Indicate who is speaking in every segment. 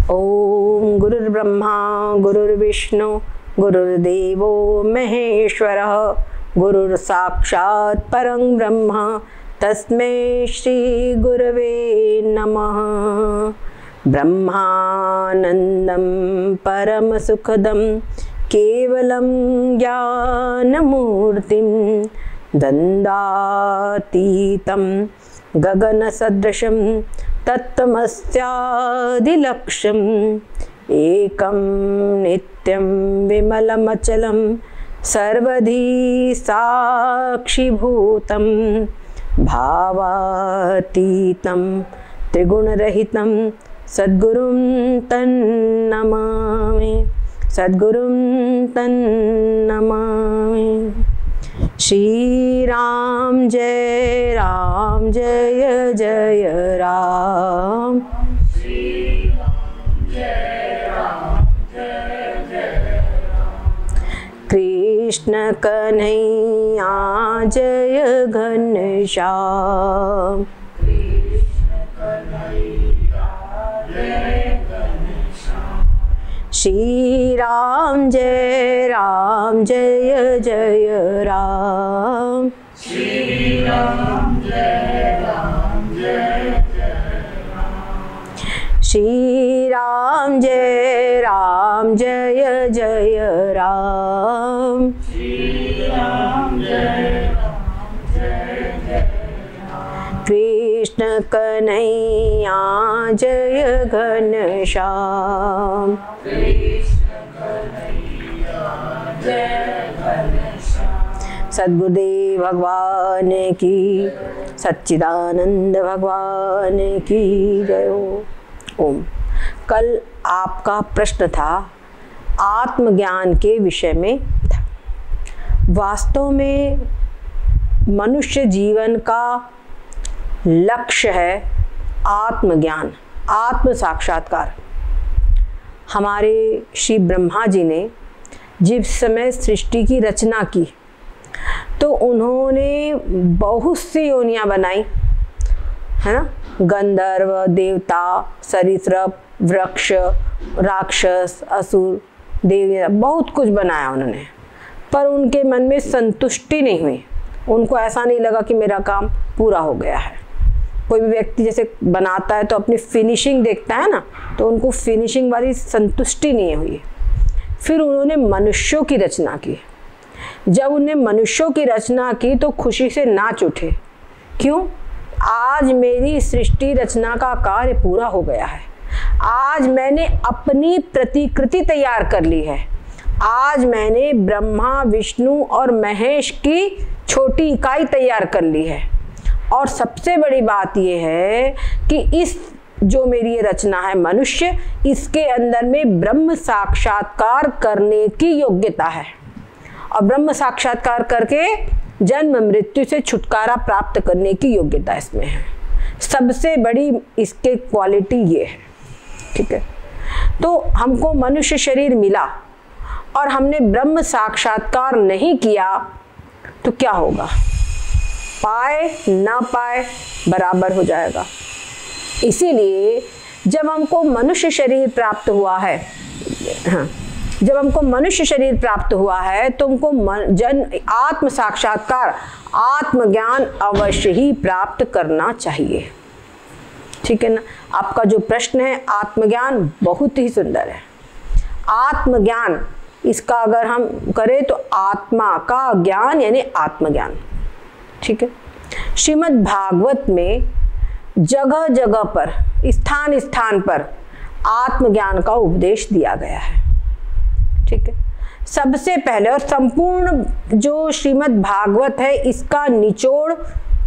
Speaker 1: ओम गुरुर्ब्रह्मा गुरुर्विष्णु गुरुर्देवो महेश्वरः गुरुर्साक्षात् परं ब्रह्म तस्मै श्री गुरवे नमः। ब्रह्मानन्दं परमसुखदं केवलं ज्ञानमूर्तिं दन्दातीतं गगनसदृशं तत्त्वमस्यादिलक्ष्यम् एकं नित्यं विमलमचलं सर्वधी साक्षिभूतं भावातीतं त्रिगुणरहितं सद्गुरुं तन्नमामि, सद्गुरुं तन्नमामि। श्री राम जय जय राम,
Speaker 2: श्री राम जय जय राम।
Speaker 1: कृष्ण कन्हैया जय घनश्याम,
Speaker 2: कृष्ण कन्हैया जय घनश्याम।
Speaker 1: श्री राम जय जय राम,
Speaker 2: श्री राम जय जय राम।
Speaker 1: श्री राम जय जय राम,
Speaker 2: श्री राम जय राम।
Speaker 1: कृष्ण कन्हैया जय घनश्याम,
Speaker 2: कृष्ण कन्हैया जय घनश्याम।
Speaker 1: सद्गुरुदेव भगवान की, सच्चिदानंद भगवान की जय। ओम। कल आपका प्रश्न था आत्मज्ञान के विषय में था। वास्तव में मनुष्य जीवन का लक्ष्य है आत्मज्ञान, आत्म साक्षात्कार। हमारे श्री ब्रह्मा जी ने जिस समय सृष्टि की रचना की तो उन्होंने बहुत सी योनियां बनाई, है ना। गंधर्व, देवता, सरीसृप, वृक्ष, राक्षस, असुर, देवी, बहुत कुछ बनाया उन्होंने। पर उनके मन में संतुष्टि नहीं हुई। उनको ऐसा नहीं लगा कि मेरा काम पूरा हो गया है। कोई भी व्यक्ति जैसे बनाता है तो अपनी फिनिशिंग देखता है ना, तो उनको फिनिशिंग वाली संतुष्टि नहीं हुई। फिर उन्होंने मनुष्यों की रचना की। जब उन्हें मनुष्यों की रचना की तो खुशी से नाच उठे। क्यों? आज मेरी सृष्टि रचना का कार्य पूरा हो गया है। आज मैंने अपनी प्रतिकृति तैयार कर ली है। आज मैंने ब्रह्मा, विष्णु और महेश की छोटी इकाई तैयार कर ली है। और सबसे बड़ी बात यह है कि इस जो मेरी ये रचना है मनुष्य, इसके अंदर में ब्रह्म साक्षात्कार करने की योग्यता है। और ब्रह्म साक्षात्कार करके जन्म मृत्यु से छुटकारा प्राप्त करने की योग्यता इसमें है। सबसे बड़ी इसके क्वालिटी ये है, ठीक है। तो हमको मनुष्य शरीर मिला और हमने ब्रह्म साक्षात्कार नहीं किया तो क्या होगा? पाए ना पाए बराबर हो जाएगा। इसीलिए जब हमको मनुष्य शरीर प्राप्त हुआ है, हाँ, जब हमको मनुष्य शरीर प्राप्त हुआ है तो हमको आत्म साक्षात्कार, आत्मज्ञान अवश्य ही प्राप्त करना चाहिए, ठीक है ना। आपका जो प्रश्न है आत्मज्ञान बहुत ही सुंदर है। आत्मज्ञान, इसका अगर हम करें तो आत्मा का ज्ञान यानी आत्मज्ञान, ठीक है। श्रीमद् भागवत में जगह जगह पर, स्थान स्थान पर आत्मज्ञान का उपदेश दिया गया है, ठीक है। सबसे पहले और संपूर्ण जो श्रीमद् भागवत है इसका निचोड़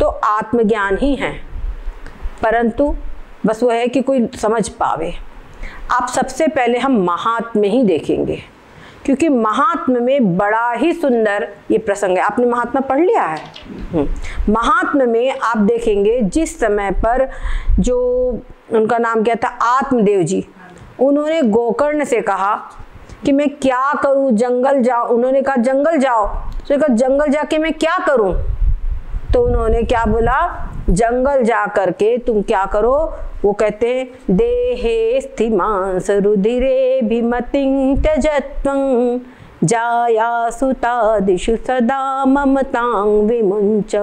Speaker 1: तो आत्मज्ञान ही है, परंतु बस वो है कि कोई समझ पावे। आप सबसे पहले हम महात्म्य ही देखेंगे, क्योंकि महात्म्य में बड़ा ही सुंदर ये प्रसंग है। आपने महात्मा पढ़ लिया है? महात्म्य में आप देखेंगे जिस समय पर जो उनका नाम क्या था, आत्मदेव जी, उन्होंने गोकर्ण से कहा कि मैं क्या करूं, जंगल जाओ। उन्होंने कहा जंगल जाओ, तो कहा जंगल जाके मैं क्या करूं? तो उन्होंने क्या बोला, जंगल जा करके तुम क्या करो, वो कहते हैं देहे स्थिमांस रुधिरे भिमतिं त्यजत्वं जायासु तादिषु सदा ममतां विमुञ्च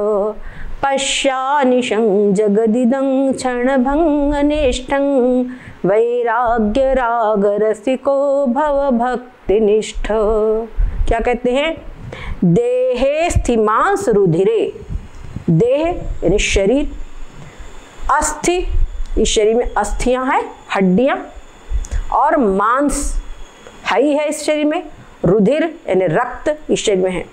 Speaker 1: पश्यानिशं जगदिदं क्षणभङ्गनिष्ठं वैराग्य रागरसिको भव भक्तिनिष्ठ। क्या कहते हैं, देहे स्थिमांस रुधिरे, देह यानी शरीर, अस्थि इस शरीर में अस्थियां हैं, हड्डियां, और मांस है इस शरीर में, रुधिर यानी रक्त इस शरीर में है।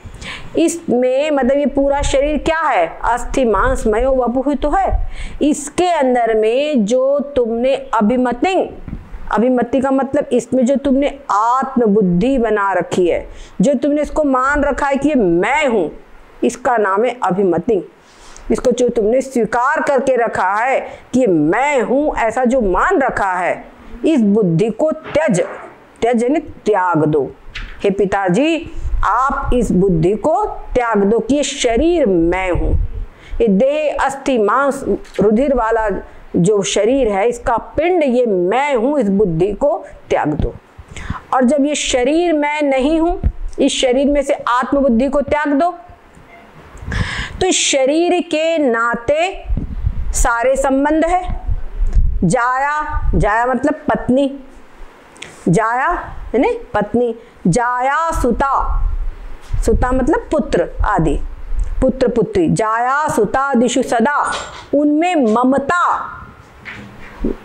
Speaker 1: इसमें मतलब ये पूरा शरीर क्या है, अस्थि मांस मयो वपुः तो है। इसके अंदर में जो तुमने अभिमति का मतलब इसमें जो तुमने आत्म बुद्धि बना रखी है, जो तुमने इसको मान रखा है कि ये मैं हूं, इसका नाम है अभिमति। इसको जो तुमने स्वीकार करके रखा है कि मैं हूं, ऐसा जो मान रखा है, इस बुद्धि को त्यज यानी त्याग दो। हे पिताजी, आप इस बुद्धि को त्याग दो कि ये शरीर मैं हूं, ये देह अस्थि मांस रुधिर वाला जो शरीर है, इसका पिंड ये मैं हूं, इस बुद्धि को त्याग दो। और जब ये शरीर मैं नहीं हूं, इस शरीर में से आत्मबुद्धि को त्याग दो, तो इस शरीर के नाते सारे संबंध है। जाया मतलब पत्नी, जाया है ना पत्नी, जाया सुता मतलब पुत्र आदि, पुत्र पुत्री, जाया सुतादिषु सदा, उनमें ममता,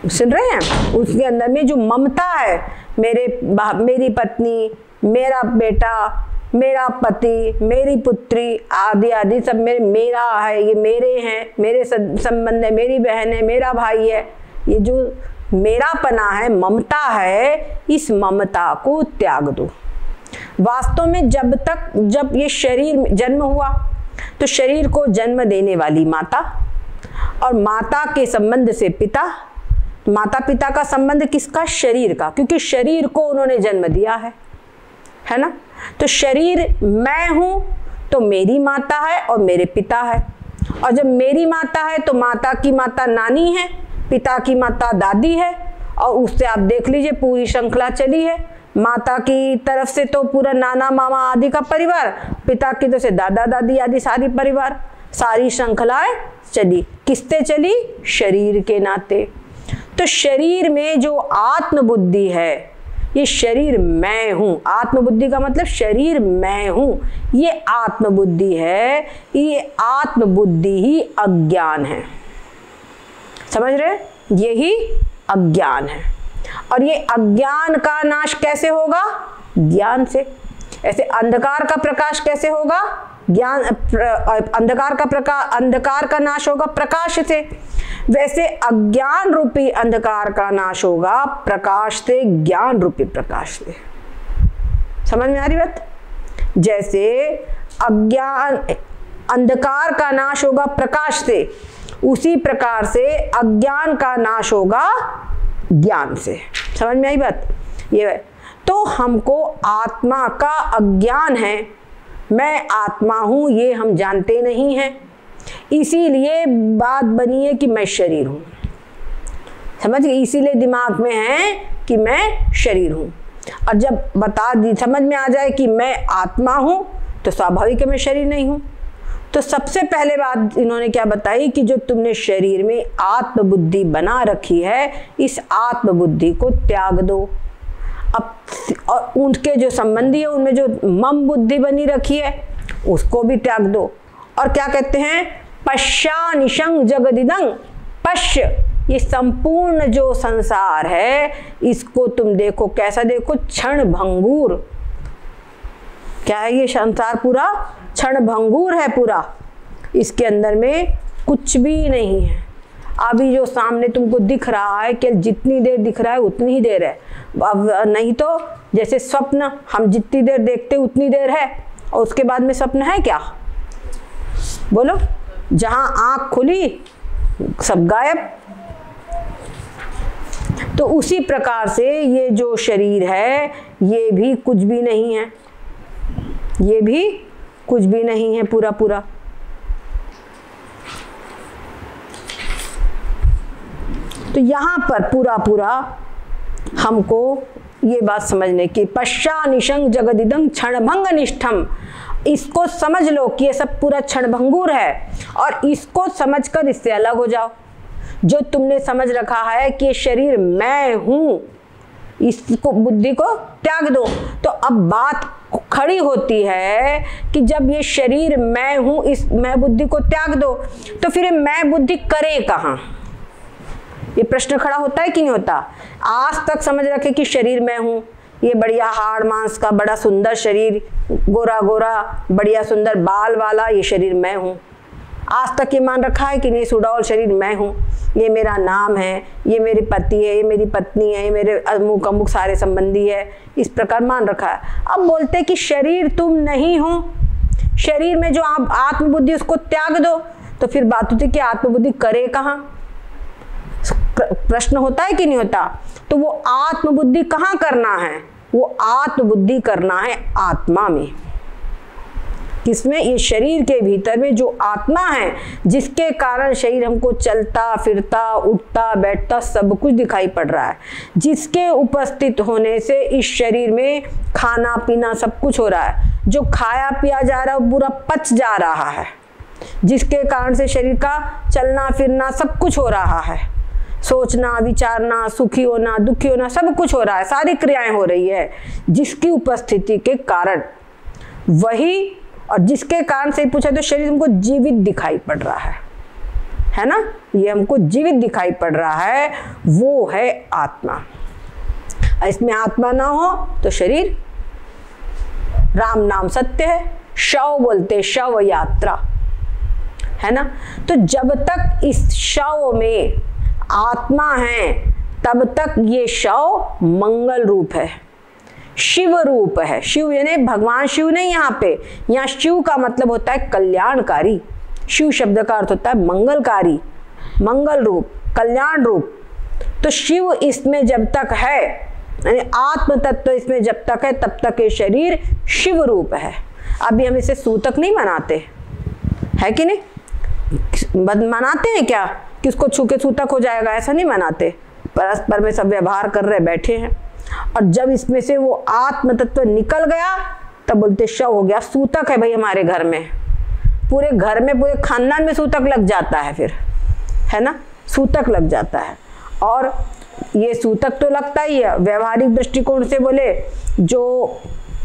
Speaker 1: सुन रहे हैं, उसके अंदर में जो ममता है, मेरी पत्नी, मेरा बेटा, मेरा पति, मेरी पुत्री आदि आदि सब मेरा है, ये मेरे हैं, मेरे संबंध है, मेरी बहन है, मेरा भाई है, ये जो मेरापना है, ममता है, इस ममता को त्याग दो। वास्तव में जब ये शरीर जन्म हुआ, तो शरीर को जन्म देने वाली माता, और माता के संबंध से पिता, माता पिता का संबंध किसका, शरीर का, क्योंकि शरीर को उन्होंने जन्म दिया है ना। तो शरीर मैं हूं, तो मेरी माता है और मेरे पिता है, और जब मेरी माता है तो माता की माता नानी है, पिता की माता दादी है, और उससे आप देख लीजिए पूरी श्रृंखला चली है। माता की तरफ से तो पूरा नाना मामा आदि का परिवार, पिता की तरफ से दादा दादी आदि सारी परिवार, सारी श्रृंखलाएं चली, किससे चली, शरीर के नाते। तो शरीर में जो आत्मबुद्धि है, ये शरीर मैं हूं, आत्मबुद्धि का मतलब शरीर मैं हूं, ये आत्मबुद्धि है, ये आत्मबुद्धि ही अज्ञान है, समझ रहे, यही अज्ञान है। और ये अज्ञान का नाश कैसे होगा, ज्ञान से। ऐसे अंधकार का प्रकाश कैसे होगा, ज्ञान, अंधकार का नाश होगा प्रकाश से। वैसे अज्ञान रूपी अंधकार का नाश होगा प्रकाश से, ज्ञान रूपी प्रकाश से। समझ में आ रही बात, जैसे अज्ञान अंधकार का नाश होगा प्रकाश से, उसी प्रकार से अज्ञान का नाश होगा ज्ञान से। समझ में आई बात, ये तो हमको आत्मा का अज्ञान है, मैं आत्मा हूं ये हम जानते नहीं हैं, इसीलिए बात बनी है कि मैं शरीर हूं, समझ गए, इसीलिए दिमाग में है कि मैं शरीर हूं। और जब बता दी, समझ में आ जाए कि मैं आत्मा हूं, तो स्वाभाविक है मैं शरीर नहीं हूं। तो सबसे पहले बात इन्होंने क्या बताई कि जो तुमने शरीर में आत्मबुद्धि बना रखी है, इस आत्मबुद्धि को त्याग दो। अब और उनके जो संबंधी है, उनमें जो मम बुद्धि बनी रखी है, उसको भी त्याग दो। और क्या कहते हैं, पश्यानिशं जगदिदं, पश्य, ये संपूर्ण जो संसार है, इसको तुम देखो, कैसा देखो, क्षण भंगूर। क्या है ये संसार, पूरा क्षण भंगूर है पूरा, इसके अंदर में कुछ भी नहीं है। अभी जो सामने तुमको दिख रहा है, कि जितनी देर दिख रहा है उतनी ही देर है, अब नहीं तो जैसे स्वप्न, हम जितनी देर देखते उतनी देर है, और उसके बाद में स्वप्न है क्या, बोलो, जहां आंख खुली सब गायब। तो उसी प्रकार से ये जो शरीर है, ये भी कुछ भी नहीं है, ये भी कुछ भी नहीं है पूरा पूरा। तो यहाँ पर पूरा हमको ये बात समझने की, पश्चा निशंग जगदिदं क्षणभंग निष्ठम, इसको समझ लो कि ये सब पूरा क्षणभंगुर है और इसको समझकर इससे अलग हो जाओ। जो तुमने समझ रखा है कि ये शरीर मैं हूं, इसको बुद्धि को त्याग दो। तो अब बात खड़ी होती है कि जब ये शरीर मैं हूं, इस मैं बुद्धि को त्याग दो, तो फिर मैं बुद्धि करे कहाँ? ये प्रश्न खड़ा होता है कि नहीं होता? आज तक समझ रखे कि शरीर मैं हूं, ये बढ़िया हाड़ मांस का बड़ा सुंदर शरीर, गोरा गोरा बढ़िया सुंदर बाल वाला ये शरीर मैं हूं। आज तक ये मान रखा है कि नहीं, सुडौल शरीर मैं हूं, ये मेरा नाम है, ये मेरे पति है, ये मेरी पत्नी है, ये मेरे अमुक अमुक सारे संबंधी है, इस प्रकार मान रखा है। अब बोलते कि शरीर तुम नहीं हो, शरीर में जो आप आत्मबुद्धि उसको त्याग दो, तो फिर बात होती कि आत्मबुद्धि करे कहाँ? प्रश्न होता है कि नहीं होता? तो वो आत्मबुद्धि कहाँ करना है? वो आत्मबुद्धि करना है आत्मा में। किसमें? ये शरीर के भीतर में जो आत्मा है, जिसके कारण शरीर हमको चलता फिरता उठता बैठता सब कुछ दिखाई पड़ रहा है, जिसके उपस्थित होने से इस शरीर में खाना पीना सब कुछ हो रहा है, जो खाया पिया जा रहा है वो पूरा पच जा रहा है, जिसके कारण से शरीर का चलना फिरना सब कुछ हो रहा है, सोचना विचारना सुखी होना दुखी होना सब कुछ हो रहा है, सारी क्रियाएं हो रही है, जिसकी उपस्थिति के कारण वही, और जिसके कारण से पूछा तो शरीर हमको जीवित दिखाई पड़ रहा है ना? ये हमको जीवित दिखाई पड़ रहा है, वो है आत्मा। इसमें आत्मा ना हो तो शरीर, राम नाम सत्य है, शव बोलते शव यात्रा, है ना? तो जब तक इस शव में आत्मा है तब तक ये शव मंगल रूप है, शिव रूप है। शिव यानी भगवान शिव नहीं, यहाँ शिव का मतलब होता है कल्याणकारी। शिव शब्द का अर्थ होता है मंगलकारी, मंगल रूप, कल्याण रूप। तो शिव इसमें जब तक है, यानी आत्म तत्व इसमें जब तक है तब तक ये शरीर शिव रूप है। अभी हम इसे सूतक नहीं मनाते है कि नहीं? मनाते हैं क्या कि उसको छू के सूतक हो जाएगा? ऐसा नहीं मनाते, परस्पर में सब व्यवहार कर रहे बैठे हैं। और जब इसमें से वो आत्म तत्व निकल गया तब बोलते शव हो गया, सूतक है भाई हमारे घर में, पूरे घर में पूरे खानदान में सूतक लग जाता है फिर, है ना? सूतक लग जाता है। और ये सूतक तो लगता ही है, व्यवहारिक दृष्टिकोण से बोले जो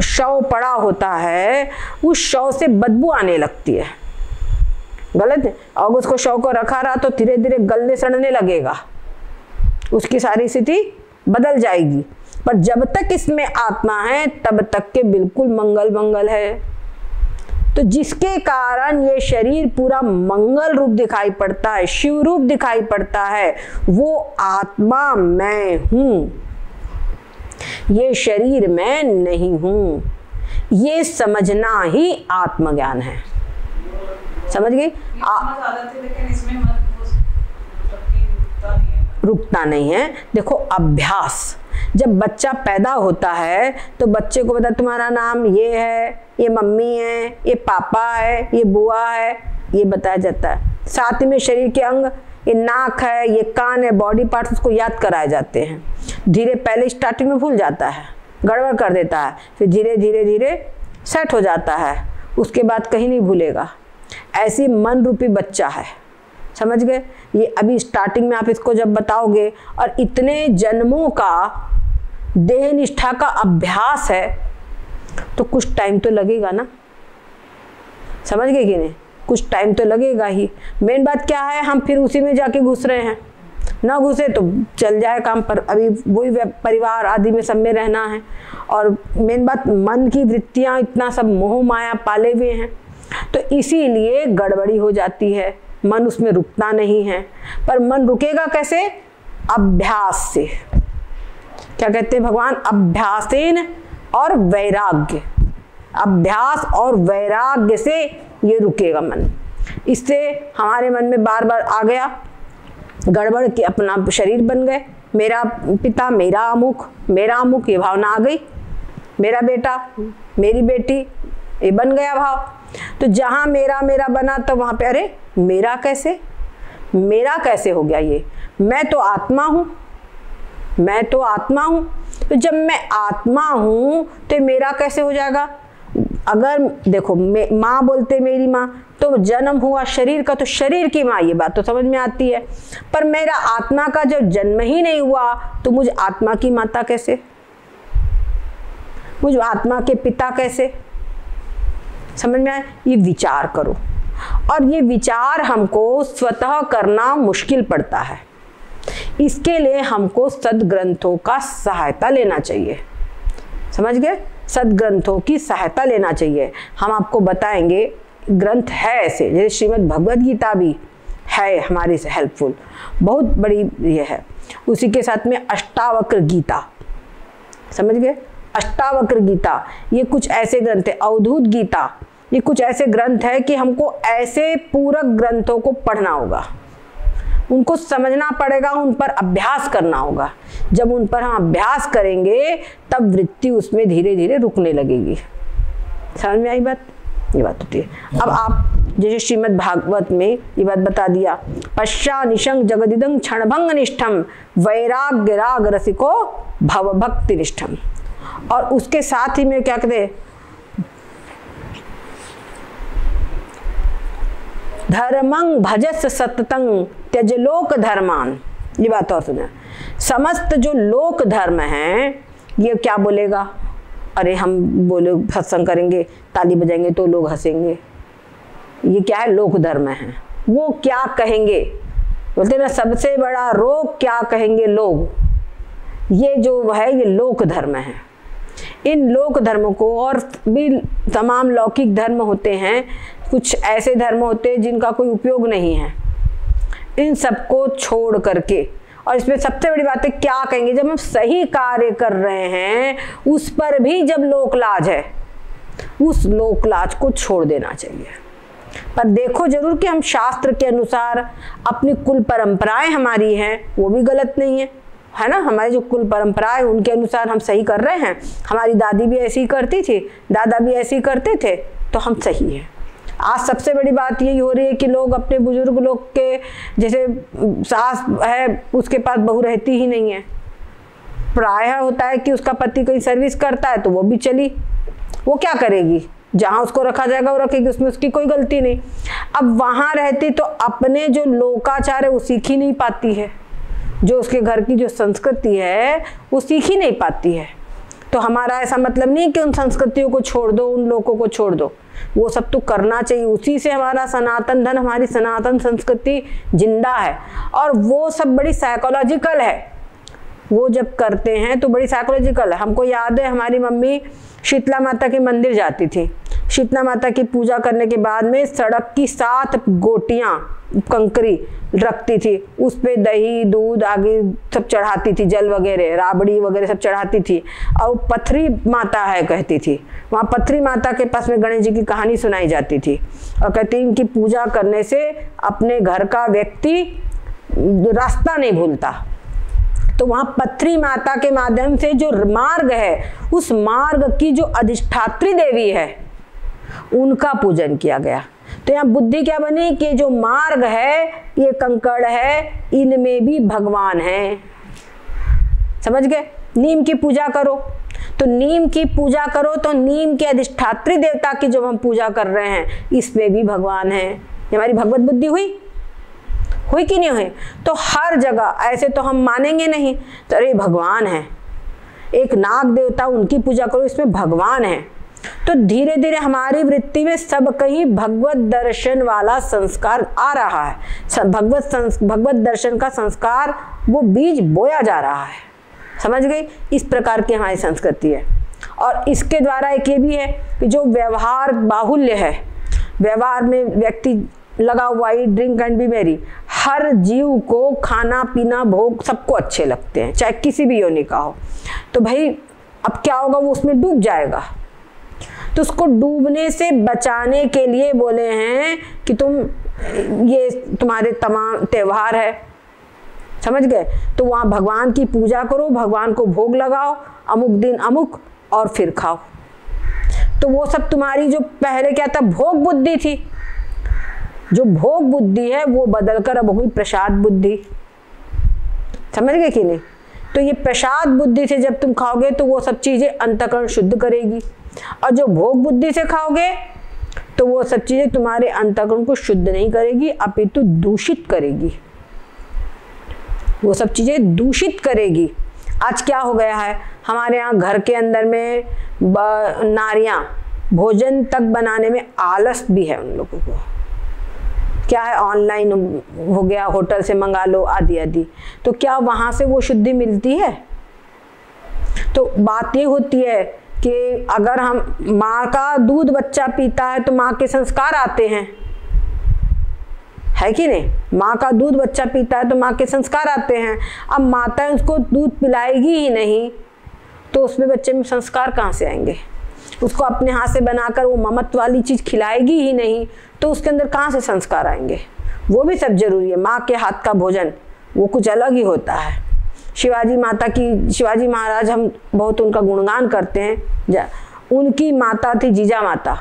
Speaker 1: शव पड़ा होता है उस शव से बदबू आने लगती है, गलत है। और उसको शव को रखा रहा तो धीरे धीरे गलने सड़ने लगेगा, उसकी सारी स्थिति बदल जाएगी। पर जब तक इसमें आत्मा है तब तक के बिल्कुल मंगल मंगल है। तो जिसके कारण ये शरीर पूरा मंगल रूप दिखाई पड़ता है, शिव रूप दिखाई पड़ता है, वो आत्मा मैं हूं, ये शरीर मैं नहीं हूं। ये समझना ही आत्मज्ञान है। समझ गई?
Speaker 2: लेकिन इसमें
Speaker 1: रुकता नहीं है। देखो अभ्यास, जब बच्चा पैदा होता है तो बच्चे को पता तुम्हारा नाम ये है, ये मम्मी है, ये पापा है, ये बुआ है, ये बताया जाता है। साथ में शरीर के अंग, ये नाक है, ये कान है, बॉडी पार्ट्स उसको याद कराए जाते हैं। धीरे पहले स्टार्टिंग में भूल जाता है, गड़बड़ कर देता है, फिर धीरे धीरे धीरे सेट हो जाता है, उसके बाद कहीं नहीं भूलेगा। ऐसी मन रूपी बच्चा है, समझ गए? ये अभी स्टार्टिंग में आप इसको जब बताओगे और इतने जन्मों का देह निष्ठा का अभ्यास है तो कुछ टाइम तो लगेगा ना, समझ गए कि नहीं? कुछ टाइम तो लगेगा ही। मेन बात क्या है, हम फिर उसी में जाके घुस रहे हैं, ना घुसे तो चल जाए काम, पर अभी वही परिवार आदि में सब में रहना है। और मेन बात मन की वृत्तियां इतना सब मोह माया पाले हुए हैं, तो इसीलिए गड़बड़ी हो जाती है, मन उसमें रुकता नहीं है। पर मन रुकेगा कैसे? अभ्यास से। क्या कहते हैं भगवान? अभ्यासेन और वैराग्य, अभ्यास और वैराग्य से ये रुकेगा मन। इससे हमारे मन में बार बार आ गया गड़बड़ कि अपना शरीर बन गए, मेरा पिता, मेरा अमुक, ये भावना आ गई, मेरा बेटा, मेरी बेटी, ये बन गया भाव। तो जहाँ मेरा मेरा बना तो वहाँ पे अरे मेरा कैसे हो गया? ये मैं तो आत्मा हूँ, मैं तो आत्मा हूँ। तो जब मैं आत्मा हूँ तो मेरा कैसे हो जाएगा? अगर देखो माँ बोलते मेरी माँ, तो जन्म हुआ शरीर का तो शरीर की माँ, ये बात तो समझ में आती है। पर मेरा आत्मा का जब जन्म ही नहीं हुआ तो मुझ आत्मा की माता कैसे, मुझ आत्मा के पिता कैसे? समझ में आए? ये विचार करो। और ये विचार हमको स्वतः करना मुश्किल पड़ता है, इसके लिए हमको सद्ग्रंथों का सहायता लेना चाहिए। समझ गए? सद्ग्रंथों की सहायता लेना चाहिए। हम आपको बताएंगे ग्रंथ है ऐसे, जैसे श्रीमद् भगवद गीता भी है हमारी से हेल्पफुल, बहुत बड़ी ये है। उसी के साथ में अष्टावक्र गीता, समझ गए? अष्टावक्र गीता ये कुछ ऐसे ग्रंथ है, अवधूत गीता ये कुछ ऐसे ग्रंथ है कि हमको ऐसे पूरक ग्रंथों को पढ़ना होगा, उनको समझना पड़ेगा, उन पर अभ्यास करना होगा। जब उन पर हम अभ्यास करेंगे तब वृत्ति उसमें धीरे धीरे रुकने लगेगी। समझ में आई बात? ये बात होती है। अब आप जैसे श्रीमद् भागवत में ये बात बता दिया, पश्चा निशंग जगदिदं क्षणभंग निष्ठम वैराग्य राग रसिको भव भक्ति निष्ठम। और उसके साथ ही में क्या कहते, धर्मं भजस सततं त्यज लोक धर्मान। ये बात और सुना, समस्त जो लोक धर्म हैं ये क्या बोलेगा? अरे हम बोले सत्संग करेंगे, ताली बजाएंगे तो लोग हंसेंगे, ये क्या है? लोक धर्म है। वो क्या कहेंगे? बोलते ना सबसे बड़ा रोग क्या कहेंगे लोग, ये जो है ये लोक धर्म है। इन लोक धर्मों को, और भी तमाम लौकिक धर्म होते हैं, कुछ ऐसे धर्म होते हैं जिनका कोई उपयोग नहीं है, इन सबको छोड़ करके, और इसमें सबसे बड़ी बात है क्या कहेंगे, जब हम सही कार्य कर रहे हैं उस पर भी जब लोकलाज है, उस लोकलाज को छोड़ देना चाहिए। पर देखो जरूर कि हम शास्त्र के अनुसार अपनी कुल परंपराएं हमारी हैं वो भी गलत नहीं है ना? हमारी जो कुल परंपराएं उनके अनुसार हम सही कर रहे हैं। हमारी दादी भी ऐसी ही करती थी, दादा भी ऐसे ही करते थे, तो हम सही हैं। आज सबसे बड़ी बात यही हो रही है कि लोग अपने बुजुर्ग लोग के, जैसे सास है उसके पास बहू रहती ही नहीं है, प्रायः होता है कि उसका पति कहीं सर्विस करता है तो वो भी चली, वो क्या करेगी? जहाँ उसको रखा जाएगा वो रखेगी, उसमें उसकी कोई गलती नहीं। अब वहाँ रहती तो अपने जो लोकाचार है वो सीख ही नहीं पाती है, जो उसके घर की जो संस्कृति है वो सीख ही नहीं पाती है। तो हमारा ऐसा मतलब नहीं कि उन संस्कृतियों को छोड़ दो, उन लोगों को छोड़ दो, वो सब तो करना चाहिए। उसी से हमारा सनातन धन, हमारी सनातन संस्कृति जिंदा है। और वो सब बड़ी साइकोलॉजिकल है, वो जब करते हैं तो बड़ी साइकोलॉजिकल है। हमको याद है हमारी मम्मी शीतला माता के मंदिर जाती थी, शीतला माता की पूजा करने के बाद में सड़क की 7 गोटियां कंकरी रखती थी, उस पे दही दूध आगे सब चढ़ाती थी, जल वगैरह राबड़ी वगैरह सब चढ़ाती थी। और पथरी माता है कहती थी, वहाँ पथरी माता के पास में गणेश जी की कहानी सुनाई जाती थी, और कहती इनकी पूजा करने से अपने घर का व्यक्ति रास्ता नहीं भूलता। तो वहाँ पथरी माता के माध्यम से जो मार्ग है, उस मार्ग की जो अधिष्ठात्री देवी है उनका पूजन किया गया। तो यहाँ बुद्धि क्या बनी कि जो मार्ग है ये कंकड़ है, इनमें भी भगवान है। समझ गए? नीम की पूजा करो तो नीम की पूजा करो तो नीम के अधिष्ठात्री देवता की जो हम पूजा कर रहे हैं इसमें भी भगवान है। ये हमारी भगवत बुद्धि हुई कि नहीं हुई? तो हर जगह ऐसे तो हम मानेंगे नहीं, तो अरे भगवान है, एक नाग देवता उनकी पूजा करो इसमें भगवान है। तो धीरे धीरे हमारी वृत्ति में सब कहीं भगवत दर्शन वाला संस्कार आ रहा है, भगवत दर्शन का संस्कार वो बीज बोया जा रहा है। समझ गई? इस प्रकार की हमारी संस्कृति है। और इसके द्वारा एक ये भी है कि जो व्यवहार बाहुल्य है, व्यवहार में व्यक्ति लगा हुआ ही ड्रिंक एंड बी मैरी, हर जीव को खाना पीना भोग सबको अच्छे लगते हैं, चाहे किसी भी योनि का हो। तो भाई अब क्या होगा, वो उसमें डूब जाएगा। तो उसको डूबने से बचाने के लिए बोले हैं कि तुम ये तुम्हारे तमाम त्योहार है, समझ गए? तो वहाँ भगवान की पूजा करो, भगवान को भोग लगाओ, अमुक दिन अमुक, और फिर खाओ। तो वो सब तुम्हारी जो पहले क्या था भोग बुद्धि थी, जो भोग बुद्धि है वो बदलकर अब हो गई प्रसाद बुद्धि। समझ गए कि नहीं? तो ये प्रसाद बुद्धि से जब तुम खाओगे तो वो सब चीजें अंतःकरण शुद्ध करेगी, और जो भोग बुद्धि से खाओगे तो वो सब चीजें तुम्हारे अंतःकरण को शुद्ध नहीं करेगी, अपितु दूषित करेगी। वो सब चीजें दूषित करेगी। आज क्या हो गया है, हमारे यहाँ घर के अंदर में नारियां भोजन तक बनाने में आलस भी है उन लोगों को। क्या है, ऑनलाइन हो गया, होटल से मंगा लो आदि आदि, तो क्या वहां से वो शुद्धि मिलती है? तो बात ये होती है कि अगर हम माँ का दूध बच्चा पीता है तो माँ के संस्कार आते हैं, है कि नहीं? माँ का दूध बच्चा पीता है तो माँ के संस्कार आते हैं। अब माता उसको दूध पिलाएगी ही नहीं तो उसमें बच्चे में संस्कार कहाँ से आएंगे? उसको अपने हाथ से बनाकर वो ममत्व वाली चीज खिलाएगी ही नहीं तो उसके अंदर कहाँ से संस्कार आएंगे? वो भी सब जरूरी है। माँ के हाथ का भोजन वो कुछ अलग ही होता है। शिवाजी माता की, शिवाजी महाराज, हम बहुत उनका गुणगान करते हैं। उनकी माता थी जीजा माता।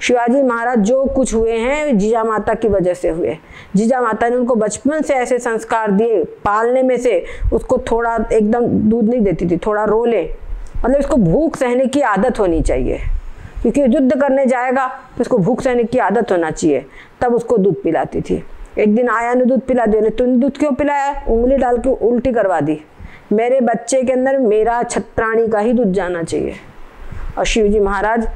Speaker 1: शिवाजी महाराज जो कुछ हुए हैं जीजा माता की वजह से हुए। जीजा माता ने उनको बचपन से ऐसे संस्कार दिए, पालने में से उसको थोड़ा एकदम दूध नहीं देती थी, थोड़ा रो ले, मतलब इसको भूख सहने की आदत होनी चाहिए, क्योंकि युद्ध करने जाएगा तो उसको भूख सहने की आदत होना चाहिए, तब उसको दूध पिलाती थी। एक दिन आया ने दूध पिला दिया, तूने दूध क्यों पिलाया? उंगली डाल के उल्टी करवा दी। मेरे बच्चे के अंदर मेरा छत्राणी का ही दूध जाना चाहिए। और शिवाजी महाराज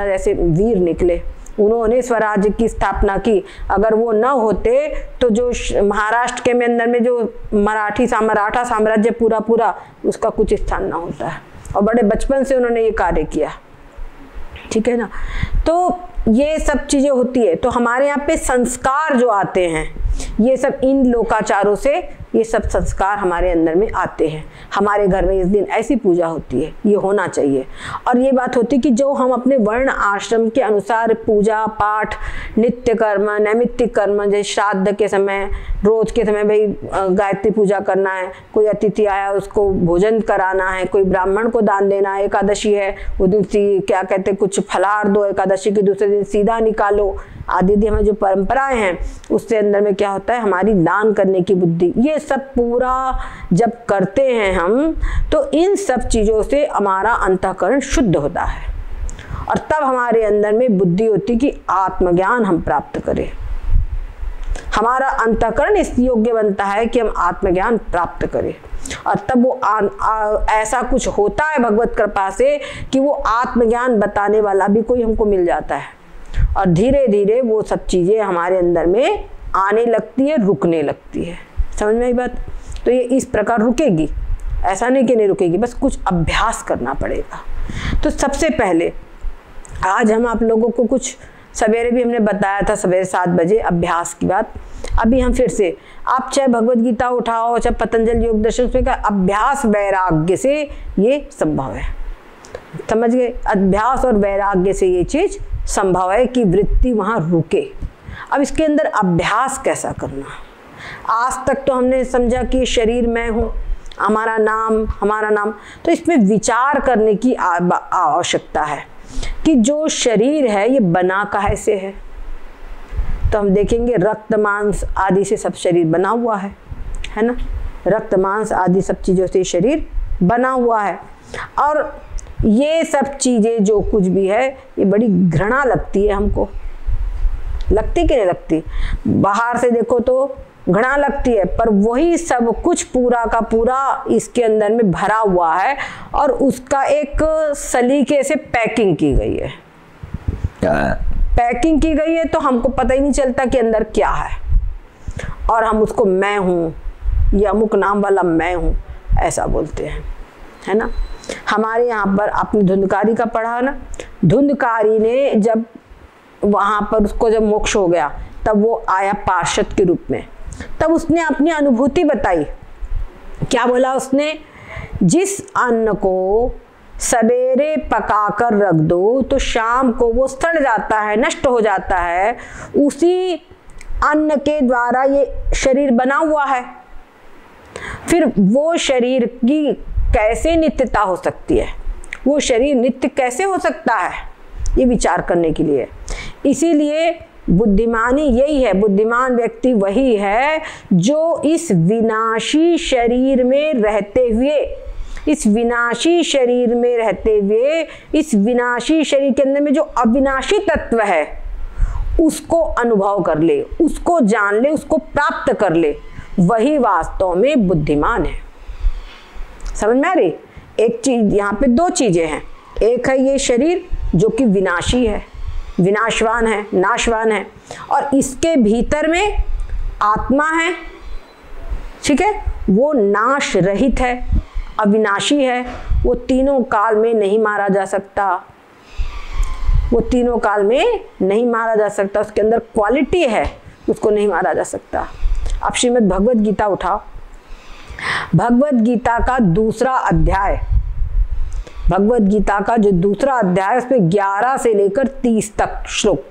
Speaker 1: ऐसे वीर निकले, उन्होंने स्वराज्य की स्थापना की। अगर वो न होते तो जो महाराष्ट्र के में अंदर में जो मराठा साम्राज्य पूरा उसका कुछ स्थान ना होता है। और बड़े बचपन से उन्होंने ये कार्य किया, ठीक है ना? तो ये सब चीजें होती है। तो हमारे यहाँ पे संस्कार जो आते हैं ये सब इन लोकाचारों से, ये सब संस्कार हमारे अंदर में आते हैं। हमारे घर में इस दिन ऐसी पूजा होती है, ये होना चाहिए। और ये बात होती है कि जो हम अपने वर्ण आश्रम के अनुसार पूजा पाठ, नित्य कर्म, नैमित्तिक कर्म, जैसे श्राद्ध के समय, रोज के समय भाई गायत्री पूजा करना है, कोई अतिथि आया उसको भोजन कराना है, कोई ब्राह्मण को दान देना है, एकादशी है वो दिन क्या कहते कुछ फलाहार दो, एकादशी के दूसरे दिन सीधा निकालो, आदि हमें जो परंपराएं हैं उससे अंदर में क्या होता है, हमारी दान करने की बुद्धि, ये सब पूरा जब करते हैं हम तो इन सब चीजों से हमारा अंतःकरण शुद्ध होता है। और तब हमारे अंदर में बुद्धि होती कि आत्मज्ञान हम प्राप्त करें। हमारा अंतःकरण इस योग्य बनता है कि हम आत्मज्ञान प्राप्त करें। और तब वो ऐसा कुछ होता है भगवत कृपा से कि वो आत्मज्ञान बताने वाला भी कोई हमको मिल जाता है। और धीरे धीरे वो सब चीजें हमारे अंदर में आने लगती है, रुकने लगती है। समझ में आई बात? तो ये इस प्रकार रुकेगी, ऐसा नहीं कि नहीं रुकेगी, बस कुछ अभ्यास करना पड़ेगा। तो सबसे पहले आज हम आप लोगों को कुछ सवेरे भी हमने बताया था, सवेरे 7 बजे अभ्यास की बात। अभी हम फिर से, आप चाहे भगवत गीता उठाओ, चाहे पतंजलि योग दर्शन, उसमें का अभ्यास वैराग्य से ये संभव है। समझ गए? अभ्यास और वैराग्य से ये चीज संभव है कि वृत्ति वहां रुके। अब इसके अंदर अभ्यास कैसा करना? आज तक तो हमने समझा कि शरीर मैं हूं, हमारा नाम, तो इसमें विचार करने की आवश्यकता है कि जो शरीर है ये बना काहे से है। तो हम देखेंगे रक्त मांस आदि से सब शरीर बना हुआ है ना? रक्त मांस आदि सब चीजों से शरीर बना हुआ है। और ये सब चीजें जो कुछ भी है ये बड़ी घृणा लगती है हमको, लगती कि नहीं लगती? बाहर से देखो तो घृणा लगती है, पर वही सब कुछ पूरा का पूरा इसके अंदर में भरा हुआ है और उसका एक सलीके से पैकिंग की गई है। पैकिंग की गई है तो हमको पता ही नहीं चलता कि अंदर क्या है, और हम उसको मैं हूँ या अमुक नाम वाला मैं हूँ ऐसा बोलते हैं, है ना? हमारे यहाँ पर आपने धुंधकारी का पढ़ा ना, धुंधकारी ने जब वहां पर उसको जब मोक्ष हो गया तब वो आया पार्षद के रूप में, तब उसने अपनी अनुभूति बताई। क्या बोला उसने? जिस अन्न को सवेरे पकाकर रख दो तो शाम को वो सड़ जाता है, नष्ट हो जाता है, उसी अन्न के द्वारा ये शरीर बना हुआ है। फिर वो शरीर की कैसे नित्यता हो सकती है, वो शरीर नित्य कैसे हो सकता है, ये विचार करने के लिए। इसीलिए बुद्धिमानी यही है, बुद्धिमान व्यक्ति वही है जो इस विनाशी शरीर में रहते हुए, इस विनाशी शरीर में रहते हुए, इस विनाशी शरीर के अंदर में जो अविनाशी तत्व है उसको अनुभव कर ले, उसको जान ले, उसको प्राप्त कर ले, वही वास्तव में बुद्धिमान है। समझ में आ रही? एक चीज, यहाँ पे दो चीजें हैं। एक है ये शरीर जो कि विनाशी है, विनाशवान है, नाशवान है, और इसके भीतर में आत्मा है, ठीक है, वो नाश रहित है, अविनाशी है, वो तीनों काल में नहीं मारा जा सकता, वो तीनों काल में नहीं मारा जा सकता, उसके अंदर क्वालिटी है, उसको नहीं मारा जा सकता। आप श्रीमद् भगवद गीता उठाओ, भगवद गीता का दूसरा अध्याय, भगवद गीता का जो दूसरा अध्याय उसमें 11 से लेकर 30 तक श्लोक,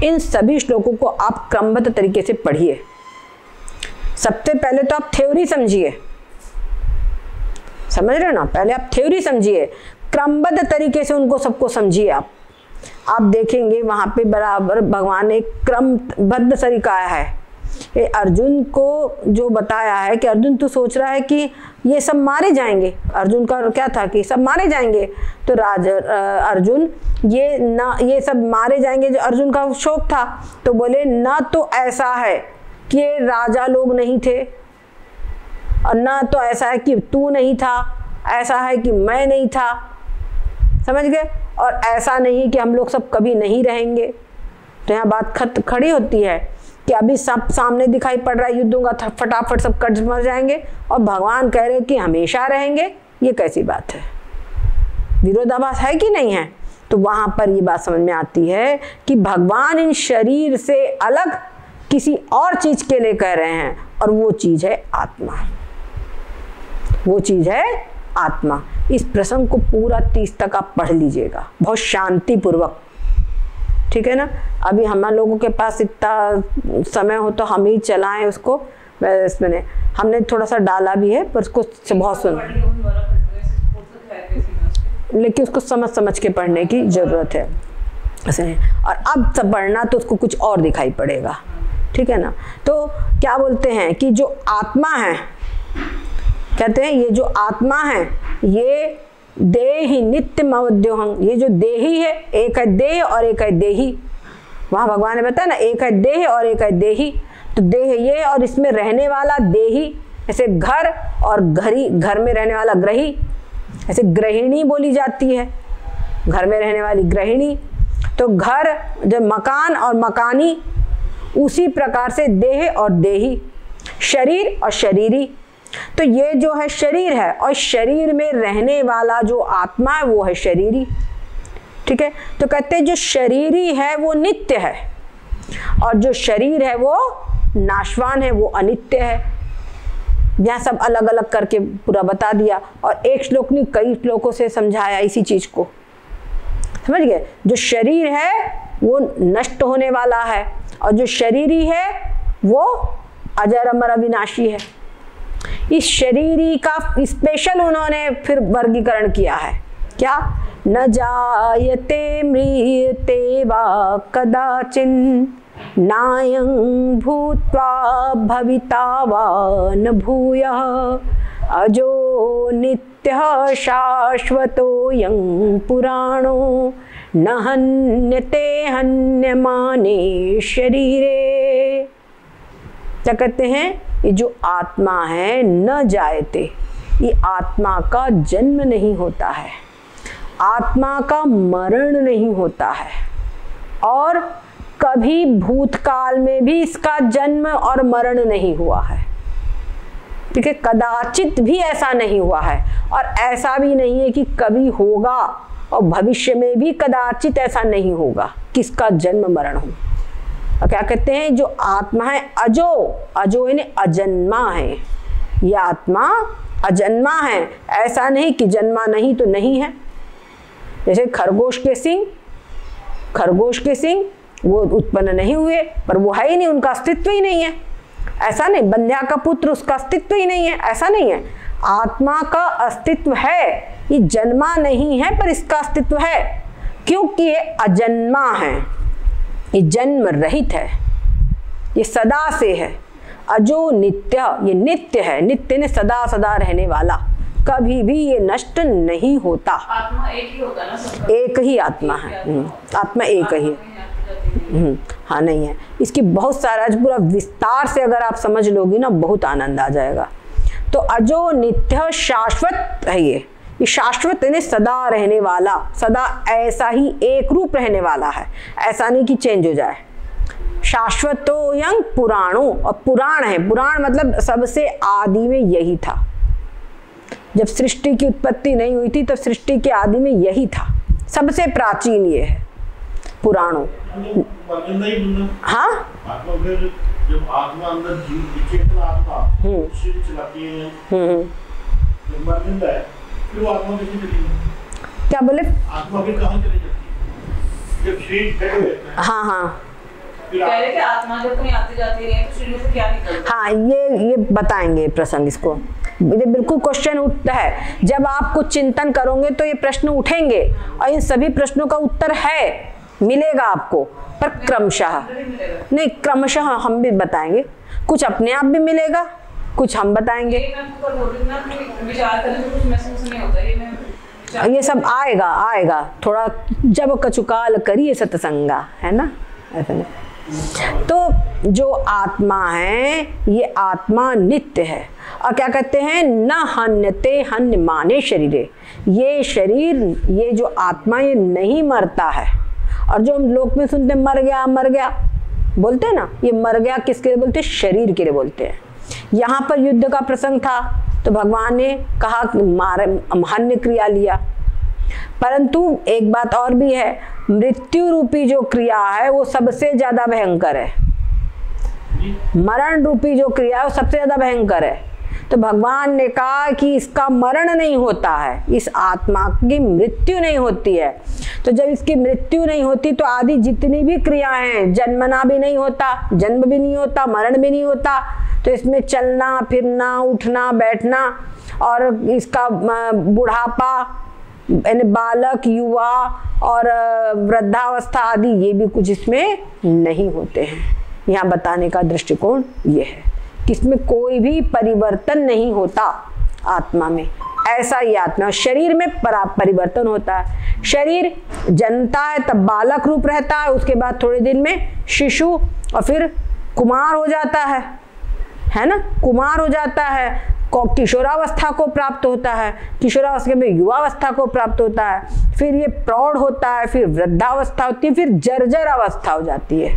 Speaker 1: इन सभी श्लोकों को आप क्रमबद्ध तरीके से पढ़िए। सबसे पहले तो आप थ्योरी समझिए, समझ रहे हो ना, पहले आप थ्योरी समझिए, क्रमबद्ध तरीके से उनको सबको समझिए। आप देखेंगे वहां पे बराबर भगवान ने क्रमबद्ध तरीका है। ये अर्जुन को जो बताया है कि अर्जुन तू सोच रहा है कि ये सब मारे जाएंगे, अर्जुन का क्या था कि सब मारे जाएंगे, तो अर्जुन ये सब मारे जाएंगे, जो अर्जुन का शौक था, तो बोले ना तो ऐसा है कि ये राजा लोग नहीं थे, और ना तो ऐसा है कि तू नहीं था, ऐसा है कि मैं नहीं था, समझ गए, और ऐसा नहीं है कि हम लोग सब कभी नहीं रहेंगे। तो यहाँ बात खड़ी होती है कि अभी सब सामने दिखाई पड़ रहा है, युद्ध होगा, फटाफट सब कट मर जाएंगे, और भगवान कह रहे हैं कि हमेशा रहेंगे, ये कैसी बात है? विरोधाभास है कि नहीं है? तो वहां पर ये बात समझ में आती है कि भगवान इन शरीर से अलग किसी और चीज के लिए कह रहे हैं, और वो चीज है आत्मा, वो चीज है आत्मा। इस प्रसंग को पूरा 30 तक आप पढ़ लीजिएगा बहुत शांति पूर्वक, ठीक है ना। अभी हम लोगों के पास इतना समय हो तो हम ही चलाएं उसको, इसमें हमने थोड़ा सा डाला भी है, पर उसको बहुत सुन, लेकिन उसको समझ के पढ़ने की जरूरत है ऐसे। और अब सब पढ़ना तो उसको कुछ और दिखाई पड़ेगा, ठीक है ना। तो क्या बोलते हैं कि जो आत्मा है, कहते हैं ये जो आत्मा है ये देहि नित्यम अवद्योहं, ये जो देही है, एक है देह और एक है देही। वहां भगवान ने बताया ना, एक है देह और एक है देही। तो देह ये और इसमें रहने वाला देही, ऐसे घर और घरी, घर में रहने वाला ग्रही, ऐसे गृहिणी बोली जाती है, घर में रहने वाली गृहिणी। तो घर जो मकान और मकानी, उसी प्रकार से देह और देही, शरीर और शरीरी। तो ये जो है शरीर है, और शरीर में रहने वाला जो आत्मा है वो है शरीरी, ठीक है। तो कहते हैं जो शरीरी है वो नित्य है, और जो शरीर है वो नाशवान है, वो अनित्य है। यह सब अलग अलग करके पूरा बता दिया, और एक श्लोक नहीं कई श्लोकों से समझाया इसी चीज को, समझ गए। जो शरीर है वो नष्ट होने वाला है, और जो शरीरी है वो अजर अमर अविनाशी है। इस शरीरी का स्पेशल उन्होंने फिर वर्गीकरण किया है, क्या? न जायते म्रियते वा कदाचिन नायं भूत्वा भविता वा न भूयः अजो नित्यः शाश्वतोऽयं पुराणो न हन्यते हन्यमाने शरीरे। क्या कहते हैं? ये जो आत्मा है न जायते, ये आत्मा का जन्म नहीं होता है, आत्मा का मरण नहीं होता है, और कभी भूतकाल में भी इसका जन्म और मरण नहीं हुआ है, ठीक है। कदाचित भी ऐसा नहीं हुआ है, और ऐसा भी नहीं है कि कभी होगा, और भविष्य में भी कदाचित ऐसा नहीं होगा किसका जन्म मरण हो। और क्या कहते हैं? जो आत्मा है अजो, अजो यानी अजन्मा है, यह आत्मा अजन्मा है, ऐसा नहीं कि जन्मा नहीं तो नहीं है। जैसे खरगोश के सिंग, खरगोश के सिंग वो उत्पन्न नहीं हुए, पर वो है ही नहीं, उनका अस्तित्व ही नहीं है, ऐसा नहीं। बंध्या का पुत्र, उसका अस्तित्व ही नहीं है, ऐसा नहीं है। आत्मा का अस्तित्व है, ये जन्मा नहीं है, पर इसका अस्तित्व है, क्योंकि ये अजन्मा है। ये जन्म रहित है, ये सदा से है। अजो नित्य, ये नित्य है, नित्य ने सदा सदा रहने वाला, कभी भी ये नष्ट नहीं होता।
Speaker 2: आत्मा एक ही होता ना सबका?
Speaker 1: एक ही आत्मा है, आत्मा एक ही है। हाँ नहीं है, इसकी बहुत सारा पूरा विस्तार से अगर आप समझ लोगी ना बहुत आनंद आ जाएगा। तो अजो नित्य शाश्वत है, ये शाश्वत यानी सदा रहने वाला, सदा ऐसा ही एक रूप रहने वाला है, ऐसा नहीं कि चेंज हो जाए। शाश्वतो यं पुराणो, और पुराण है, पुराण मतलब सबसे आदि में यही था। जब सृष्टि की उत्पत्ति नहीं हुई थी तब सृष्टि के आदि में यही था, सबसे प्राचीन ये है पुराणों। हाँ
Speaker 3: जब आत्मा अंदर जीव आत्मा शरीर चलाती है, जब मर जिंदा है फिर वो आत्मा कैसे चलेगी?
Speaker 1: क्या बोले?
Speaker 3: आत्मा फिर कहाँ चली जाती है जब शरीर डेड हो जाता है?
Speaker 1: हाँ हाँ
Speaker 2: पहले कि आत्मा जब कहीं आती जाती रही तो शरीर से क्या निकलता?
Speaker 1: हाँ ये बताएंगे प्रसंग इसको, ये बिल्कुल क्वेश्चन उठता है। जब आप कुछ चिंतन करोगे तो ये प्रश्न उठेंगे और इन सभी प्रश्नों का उत्तर है, मिलेगा आपको, पर क्रमशः नहीं, क्रमशः हम भी बताएंगे। कुछ अपने आप भी मिलेगा, कुछ हम बताएंगे। ये सब आएगा आएगा थोड़ा, जब कचुकाल करिए सत्संगा, है ना, ऐसा नहीं। तो जो आत्मा है ये आत्मा नित्य है, और क्या कहते हैं, न हन्यते हन्य माने शरीरे, ये शरीर, ये जो आत्मा ये नहीं मरता है। और जो हम लोक में सुनते मर गया बोलते हैं ना, ये मर गया किसके लिए बोलते हैं? शरीर के लिए बोलते हैं। यहाँ पर युद्ध का प्रसंग था तो भगवान ने कहा हन्य क्रिया लिया, परंतु एक बात और भी है, मृत्यु रूपी जो क्रिया है वो सबसे ज्यादा भयंकर है। मरण रूपी जो क्रिया है वो सबसे ज्यादा भयंकर है। तो भगवान ने कहा कि इसका मरण नहीं होता है, इस आत्मा की मृत्यु नहीं होती है। तो जब इसकी मृत्यु नहीं होती तो आदि जितनी भी क्रियाएं हैं, जन्मना भी नहीं होता, जन्म भी नहीं होता, मरण भी नहीं होता, तो इसमें चलना फिरना उठना बैठना और इसका बुढ़ापा यानी बालक युवा और वृद्धावस्था आदि ये भी कुछ इसमें नहीं होते हैं। यहाँ बताने का दृष्टिकोण ये है कि इसमें कोई भी परिवर्तन नहीं होता आत्मा में। ऐसा ही आत्मा, शरीर में परिवर्तन होता है। शरीर जन्मता है तब बालक रूप रहता है, उसके बाद थोड़े दिन में शिशु और फिर कुमार हो जाता है ना, कुमार हो जाता है, किशोरावस्था को प्राप्त होता है, किशोरावस्था में युवावस्था को प्राप्त होता है, फिर ये प्रौढ़ होता है, फिर वृद्धावस्था होती है, फिर जर्जर अवस्था हो जाती है,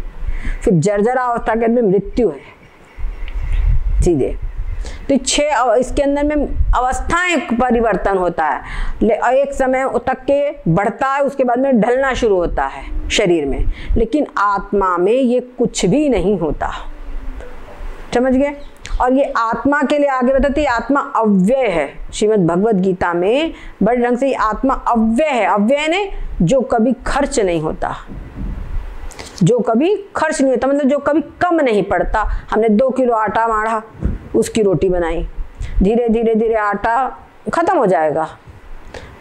Speaker 1: फिर जर्जर अवस्था के अंदर मृत्यु है सीधे। तो 6 इसके अंदर में अवस्थाएं परिवर्तन होता है, एक समय तक के बढ़ता है, उसके बाद में ढलना शुरू होता है शरीर में, लेकिन आत्मा में ये कुछ भी नहीं होता। समझ गए? और ये आत्मा के लिए आगे बताती है आत्मा अव्यय है। श्रीमद् भगवद गीता में बड़े ढंग से ये आत्मा अव्यय है। अव्यय ने जो कभी खर्च नहीं होता, जो कभी खर्च नहीं होता मतलब जो कभी कम नहीं पड़ता। हमने 2 किलो आटा माढ़ा, उसकी रोटी बनाई, धीरे धीरे धीरे आटा खत्म हो जाएगा,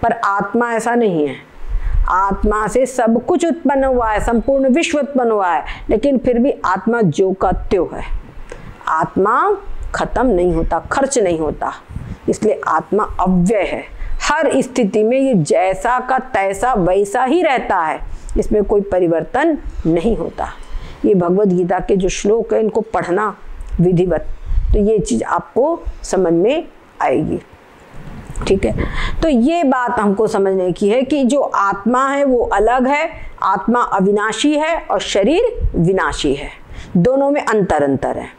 Speaker 1: पर आत्मा ऐसा नहीं है। आत्मा से सब कुछ उत्पन्न हुआ है, संपूर्ण विश्व उत्पन्न हुआ है, लेकिन फिर भी आत्मा जो का त्यों है। आत्मा खत्म नहीं होता, खर्च नहीं होता, इसलिए आत्मा अव्यय है। हर स्थिति में ये जैसा का तैसा वैसा ही रहता है, इसमें कोई परिवर्तन नहीं होता। ये भगवद गीता के जो श्लोक है इनको पढ़ना विधिवत, तो ये चीज आपको समझ में आएगी। ठीक है, तो ये बात हमको समझने की है कि जो आत्मा है वो अलग है, आत्मा अविनाशी है और शरीर विनाशी है। दोनों में अंतर है।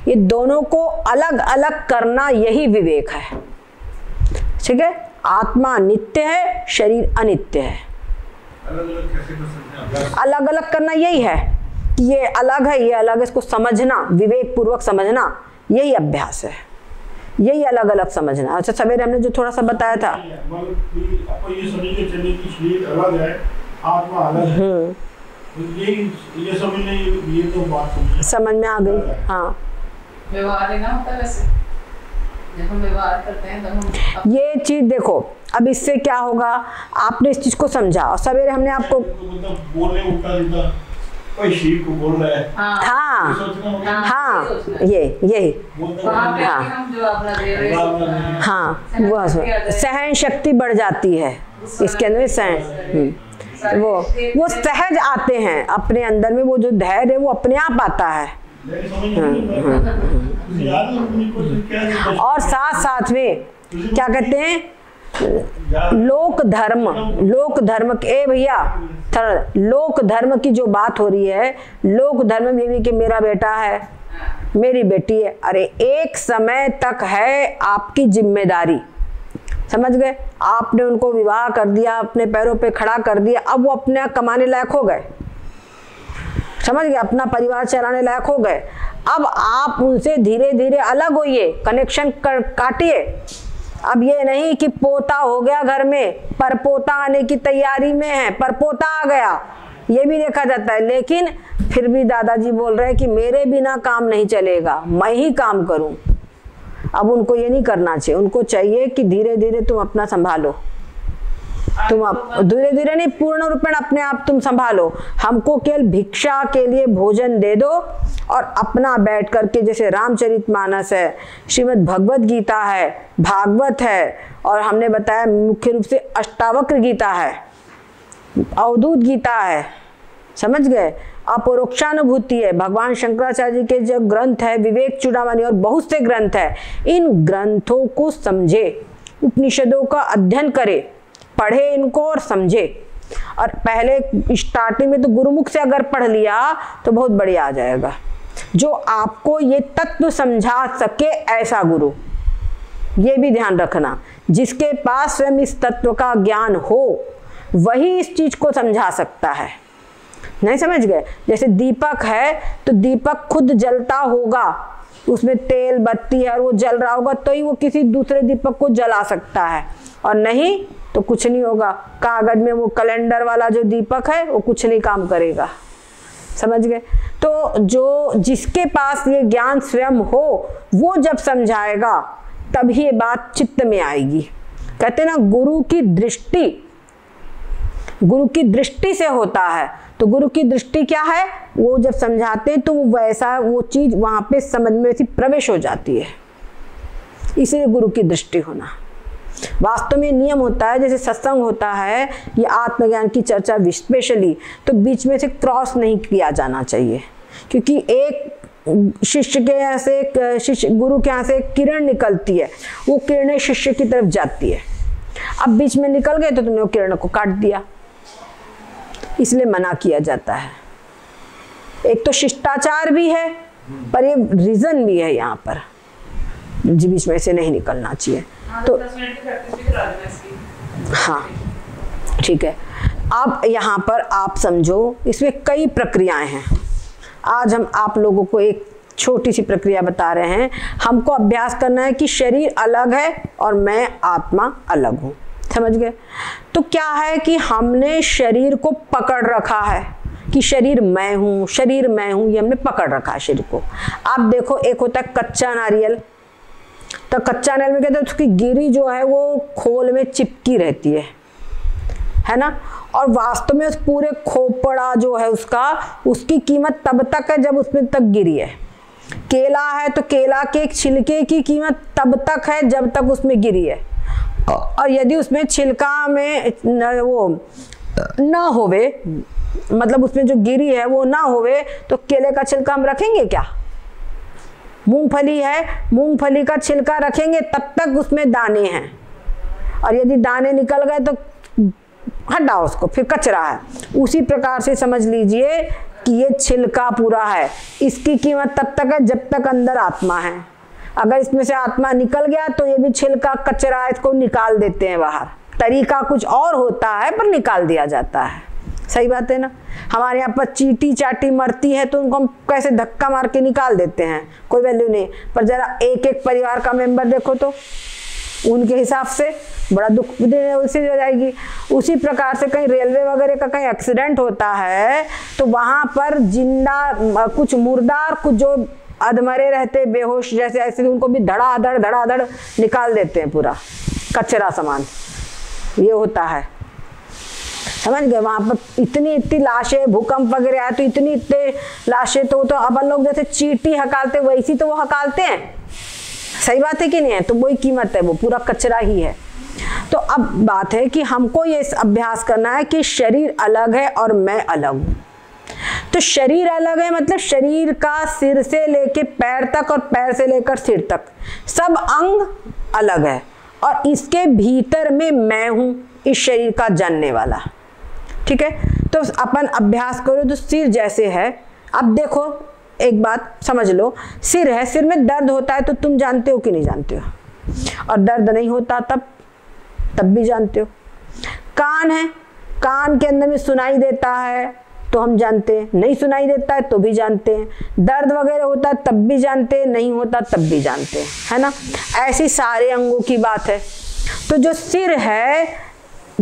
Speaker 1: ये दोनों को अलग अलग करना यही विवेक है। ठीक है, आत्मा नित्य है, शरीर अनित्य है। अलग अलग करना यही है कि ये अलग है, ये अलग है, इसको समझना, विवेक पूर्वक समझना, यही अभ्यास है, यही अलग अलग समझना। अच्छा, सवेरे हमने जो थोड़ा सा बताया था,
Speaker 3: ये समझ के चलिए कि शरीर अलग है, आत्मा अलग है, ये समझने, ये तो बात
Speaker 1: समझ में आ गई। हाँ,
Speaker 2: व्यवहार लेना होता है वैसे, जब हम व्यवहार करते हैं तब हम
Speaker 1: ये चीज देखो। अब इससे क्या होगा, आपने इस चीज को समझा और सवेरे हमने आपको
Speaker 3: बोलने उल्टा सीधा कोई शिव को बोल रहा है।
Speaker 1: हाँ
Speaker 3: सोचना होगा।
Speaker 1: हाँ यही
Speaker 2: वहाँ पे हम जो अपना दे रहे हैं,
Speaker 1: हाँ वो सहन शक्ति बढ़ जाती है इसके अंदर। सहन वो सहज आते हैं अपने अंदर में, वो जो धैर्य है वो अपने आप आता है। और साथ साथ में क्या कहते हैं, लोक धर्म के भैया लोक धर्म की जो बात हो रही है, लोक धर्म में भी कि मेरा बेटा है, मेरी बेटी है। अरे एक समय तक है आपकी जिम्मेदारी, समझ गए? आपने उनको विवाह कर दिया, अपने पैरों पे खड़ा कर दिया, अब वो अपने कमाने लायक हो गए, समझ गए? अपना परिवार चलाने लायक हो गए। अब आप उनसे धीरे धीरे अलग होइए, कनेक्शन काटिए। अब ये नहीं कि पोता हो गया घर में, परपोता आने की तैयारी में है, परपोता आ गया, ये भी देखा जाता है। लेकिन फिर भी दादाजी बोल रहे हैं कि मेरे बिना काम नहीं चलेगा, मैं ही काम करूं। अब उनको ये नहीं करना चाहिए, उनको चाहिए कि धीरे धीरे तुम अपना संभालो, तुम धीरे धीरे नहीं, पूर्ण रूपेण अपने आप तुम संभालो। हमको केवल भिक्षा के लिए भोजन दे दो और अपना बैठ करके, जैसे रामचरितमानस है, श्रीमद् भगवत गीता है, भागवत है, और हमने बताया मुख्य रूप से अष्टावक्र गीता है, अवधूत गीता है, समझ गए? अपरोक्षानुभूति है, भगवान शंकराचार्य जी के जो ग्रंथ है, विवेक चूड़ामणि और बहुत से ग्रंथ है, इन ग्रंथों को समझे, उपनिषदों का अध्ययन करे, पढ़े इनको और समझे। और पहले स्टार्टिंग में तो गुरुमुख से अगर पढ़ लिया तो बहुत बढ़िया आ जाएगा, जो आपको ये तत्व समझा सके ऐसा गुरु। ये भी ध्यान रखना, जिसके पास स्वयं इस तत्व का ज्ञान हो वही इस चीज को समझा सकता है। नहीं समझ गए? जैसे दीपक है तो दीपक खुद जलता होगा, उसमें तेल बत्ती है और वो जल रहा होगा तो ही वो किसी दूसरे दीपक को जला सकता है, और नहीं तो कुछ नहीं होगा। कागज में वो कैलेंडर वाला जो दीपक है वो कुछ नहीं काम करेगा, समझ गए? तो जो जिसके पास ये ज्ञान स्वयं हो वो जब समझाएगा तब ये बात चित्त में आएगी। कहते ना गुरु की दृष्टि से होता है। तो गुरु की दृष्टि क्या है? वो जब समझाते तो वैसा वो चीज वहां पे समझ में ऐसी प्रवेश हो जाती है, इसलिए गुरु की दृष्टि होना। वास्तव में नियम होता है, जैसे सत्संग होता है, ये आत्मज्ञान की चर्चा स्पेशली, तो बीच में से क्रॉस नहीं किया जाना चाहिए, क्योंकि एक शिष्य के यहाँ से, शिष्य गुरु के यहाँ से एक किरण निकलती है, वो किरणें शिष्य की तरफ जाती है। अब बीच में निकल गए तो तुमने वो किरण को काट दिया, इसलिए मना किया जाता है। एक तो शिष्टाचार भी है, पर ये रीजन भी है यहाँ पर, बीच में से नहीं निकलना चाहिए। तो हाँ ठीक है। अब यहाँ पर आप समझो, इसमें कई प्रक्रियाएं हैं। आज हम आप लोगों को एक छोटी सी प्रक्रिया बता रहे हैं। हमको अभ्यास करना है कि शरीर अलग है और मैं आत्मा अलग हूँ, समझ गए? तो क्या है कि हमने शरीर को पकड़ रखा है कि शरीर मैं हूँ, शरीर मैं हूँ, ये हमने पकड़ रखा है शरीर को। आप देखो, एक होता है कच्चा नारियल, तो कच्चा नारियल में कहते हैं उसकी गिरी जो है वो खोल में चिपकी रहती है ना, और वास्तव में उस पूरे खोपड़ा जो है उसकी कीमत तब तक है जब उसमें तक गिरी है। केला है तो केला के एक छिलके की कीमत तब तक है जब तक उसमें गिरी है, और यदि उसमें छिलका में वो ना होवे, मतलब उसमें जो गिरी है वो ना होवे, तो केले का छिलका हम रखेंगे क्या? मूंगफली है, मूंगफली का छिलका रखेंगे तब तक उसमें दाने हैं, और यदि दाने निकल गए तो हटाओ उसको, फिर कचरा है। उसी प्रकार से समझ लीजिए कि ये छिलका पूरा है, इसकी कीमत तब तक है जब तक अंदर आत्मा है। अगर इसमें से आत्मा निकल गया तो ये भी छिलका कचरा, इसको निकाल देते हैं बाहर। तरीका कुछ और होता है पर निकाल दिया जाता है, सही बात है ना? हमारे यहाँ पर चींटी चाटी मरती है तो उनको हम कैसे धक्का मार के निकाल देते हैं, कोई वैल्यू नहीं। पर जरा एक एक परिवार का मेंबर देखो तो उनके हिसाब से बड़ा दुख उसी हो जाएगी। उसी प्रकार से कहीं रेलवे वगैरह का कहीं एक्सीडेंट होता है तो वहां पर जिंदा कुछ मुर्दार, कुछ जो अधमरे रहते बेहोश जैसे, ऐसे उनको भी धड़ाधड़ निकाल देते हैं, पूरा कचरा सामान ये होता है। समझ गए। वहां पर इतनी लाशें, भूकंप वगैरह आए तो इतनी लाशें, तो अपन लोग जैसे चींटी हकालते वैसी तो वो हकालते हैं, सही बात है कि नहीं है। तो वही कीमत है, वो पूरा कचरा ही है। तो अब बात है कि हमको ये अभ्यास करना है कि शरीर अलग है और मैं अलग हूं। तो शरीर अलग है मतलब शरीर का सिर से लेके पैर तक और पैर से लेकर सिर तक सब अंग अलग है, और इसके भीतर में मैं हूं, इस शरीर का जानने वाला। ठीक है, तो अपन अभ्यास करो तो सिर जैसे है। अब देखो एक बात समझ लो, सिर है, सिर में दर्द होता है तो तुम जानते हो कि नहीं जानते हो, और दर्द नहीं होता तब भी जानते हो। कान है, कान के अंदर में सुनाई देता है तो हम जानते हैं, नहीं सुनाई देता है तो भी जानते हैं। दर्द वगैरह होता है तब भी जानते हैं, नहीं होता तब भी जानते हैं, है ना। ऐसी सारे अंगों की बात है। तो जो सिर है,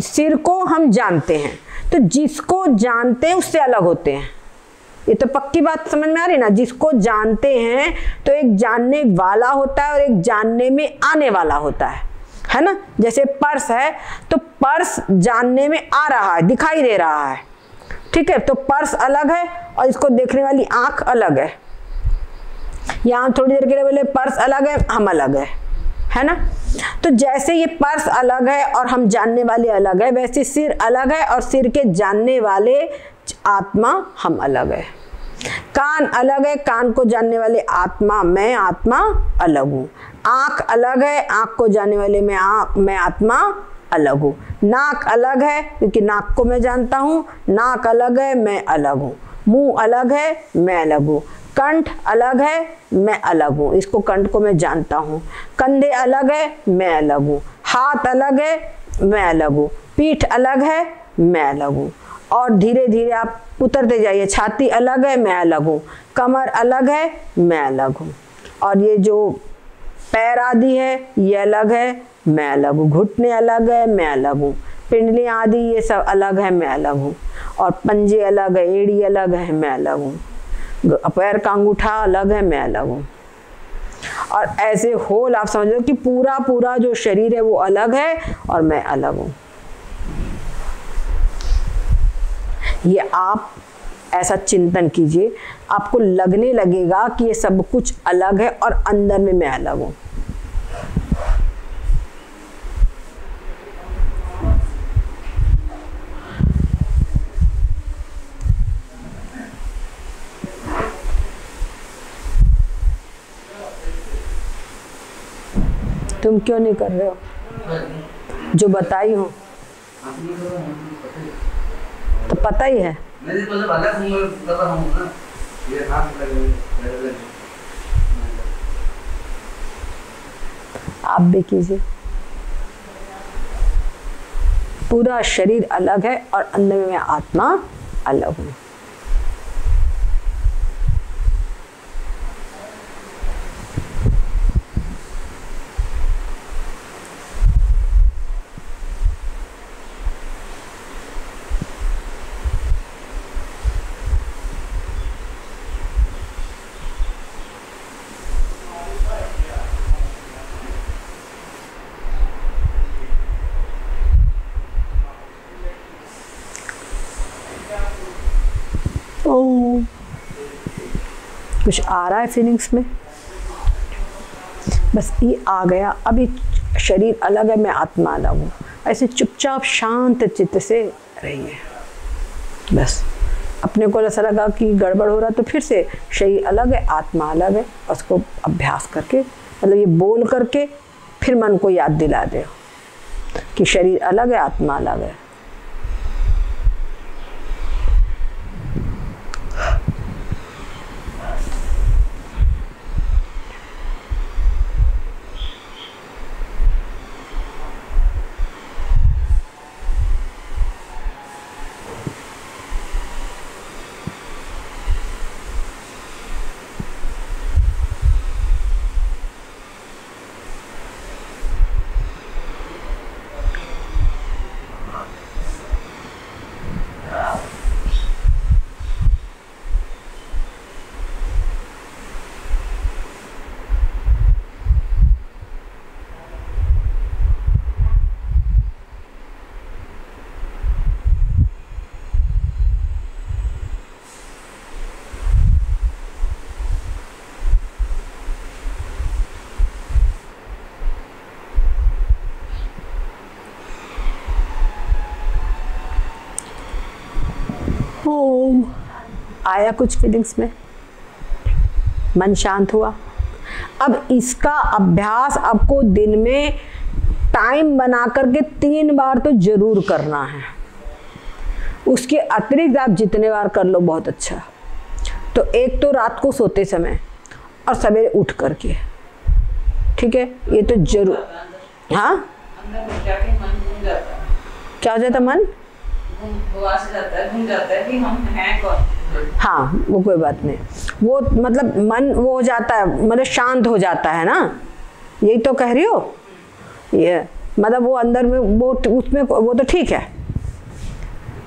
Speaker 1: सिर को हम जानते हैं, तो जिसको जानते हैं उससे अलग होते हैं। ये तो पक्की बात समझ में आ रही ना। जिसको जानते हैं तो एक जानने वाला होता है और एक जानने में आने वाला होता है ना। जैसे पर्स है तो पर्स जानने में आ रहा है, दिखाई दे रहा है, ठीक है, तो पर्स अलग है और इसको देखने वाली आंख अलग है। यहाँ थोड़ी देर के लिए बोले पर्स अलग है, हम अलग है ना। तो जैसे ये पर्स अलग है और हम जानने वाले अलग है, वैसे सिर अलग है और सिर के जानने वाले आत्मा हम अलग है। कान अलग है, कान को जानने वाले आत्मा, मैं आत्मा अलग हूँ। आंख अलग है, आंख को जानने वाले मैं आत्मा अलग हूँ। नाक अलग है क्योंकि नाक को मैं जानता हूँ, नाक अलग है, मैं अलग हूँ। मुंह अलग है, मैं अलग हूँ। कंठ अलग है, मैं अलग हूँ, इसको कंठ को मैं जानता हूँ। कंधे अलग है, मैं अलग हूँ। हाथ अलग है, मैं अलग हूँ। पीठ अलग है, मैं अलग हूँ। और धीरे धीरे आप उतरते जाइए। छाती अलग है, मैं अलग हूँ। कमर अलग है, मैं अलग हूँ। और ये जो पैर आदि है ये अलग है, मैं अलग हूँ। घुटने अलग है, मैं अलग हूँ। पिंडलियाँ आदि ये सब अलग है, मैं अलग हूँ। और पंजे अलग है, एड़ी अलग है, मैं अलग हूँ। पैर का अंगूठा अलग है, मैं अलग हूँ। और ऐसे होल आप समझ लो कि पूरा पूरा जो शरीर है वो अलग है और मैं अलग हूँ। ये आप ऐसा चिंतन कीजिए, आपको लगने लगेगा कि ये सब कुछ अलग है और अंदर में मैं अलग हूँ। तुम क्यों नहीं कर रहे हो जो बताई हूँ? तो पता ही है। आप भी कीजिए। पूरा शरीर अलग है और अंदर में आत्मा अलग हूँ। कुछ आ रहा है फीलिंग्स में? बस ये आ गया। अभी शरीर अलग है, मैं आत्मा अलग हूँ। ऐसे चुपचाप शांत चित्त से रहिए। बस अपने को ऐसा लगा कि गड़बड़ हो रहा तो फिर से शरीर अलग है, आत्मा अलग है, उसको अभ्यास करके मतलब ये बोल करके फिर मन को याद दिला दे कि शरीर अलग है, आत्मा अलग है। ओम। आया कुछ फीलिंग्स में, मन शांत हुआ। अब इसका अभ्यास आपको दिन में टाइम बना करके 3 बार तो जरूर करना है। उसके अतिरिक्त आप जितने बार कर लो बहुत अच्छा। तो एक तो रात को सोते समय और सवेरे उठ करके, ठीक है, ये तो जरूर। हाँ, क्या हो जाता मन?
Speaker 2: घूम जाता है कि हम हैं कौन।
Speaker 1: हाँ, वो कोई बात नहीं, वो मतलब मन वो हो जाता है, मतलब शांत हो जाता है ना, यही तो कह रही हो। ये मतलब वो अंदर में वो उसमें वो तो ठीक है।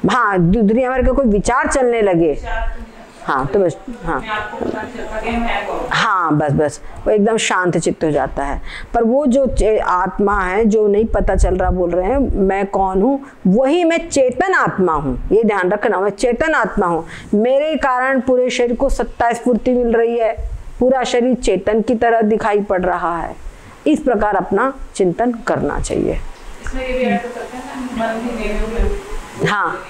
Speaker 1: हाँ, दुनिया भर के कोई विचार चलने लगे, हाँ तो बस, हाँ बस वो एकदम शांत चित्त हो जाता है। पर वो जो आत्मा है, जो नहीं पता चल रहा, बोल रहे हैं मैं कौन हूँ, वही मैं चेतन आत्मा हूँ। ये ध्यान रखना, मैं चेतन आत्मा हूँ। मेरे कारण पूरे शरीर को सत्ता स्फूर्ति मिल रही है, पूरा शरीर चेतन की तरह दिखाई पड़ रहा है। इस प्रकार अपना चिंतन करना चाहिए।
Speaker 2: इसमें ये भी ऐड कर सकते हैं ना, मन भी नहीं,
Speaker 1: हाँ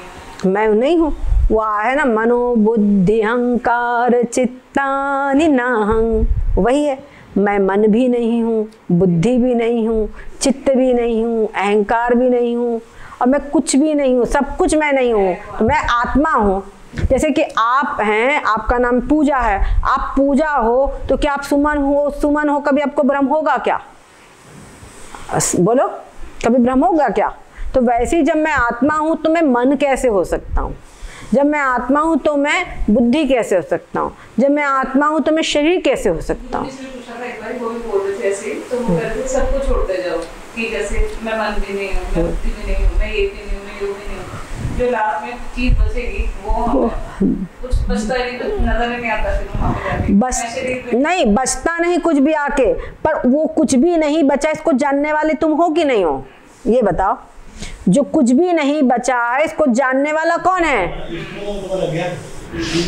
Speaker 1: मैं नहीं हूँ, वो है ना, मनो बुद्धि अहंकार चित्तानि नाहं, वही है। मैं मन भी नहीं हूँ, बुद्धि भी नहीं हूँ, चित्त भी नहीं हूँ, अहंकार भी नहीं हूँ, और मैं कुछ भी नहीं हूँ, सब कुछ मैं नहीं हूँ, मैं आत्मा हूँ। जैसे कि आप हैं, आपका नाम पूजा है, आप पूजा हो तो क्या आप सुमन हो? सुमन हो, कभी आपको भ्रम होगा क्या? बोलो, कभी भ्रम होगा क्या? तो वैसे ही जब मैं आत्मा हूँ तो मैं मन कैसे हो सकता हूँ? जब मैं आत्मा हूँ तो मैं बुद्धि कैसे हो सकता हूँ? जब मैं आत्मा हूँ तो मैं शरीर कैसे हो सकता हूँ?
Speaker 2: वो भी बोल रहे थे ऐसे, तो वो कह रहे थे सबको छोड़ते जाओ, कि जैसे मैं मन भी नहीं हूँ, मैं बुद्धि भी नहीं हूँ, मैं ये भी नहीं हूँ, मैं ये भी नहीं हूँ। जो लास्ट में चीज बचेगी वो कुछ बचता नहीं, तो नजर नहीं आता फिर वहाँ पे जाके।
Speaker 1: बस नहीं बचता नहीं कुछ भी आके, पर वो कुछ भी नहीं बचा, इसको जानने वाले तुम हो कि नहीं हो? ये बताओ। जो कुछ भी नहीं बचा है, इसको जानने वाला कौन है?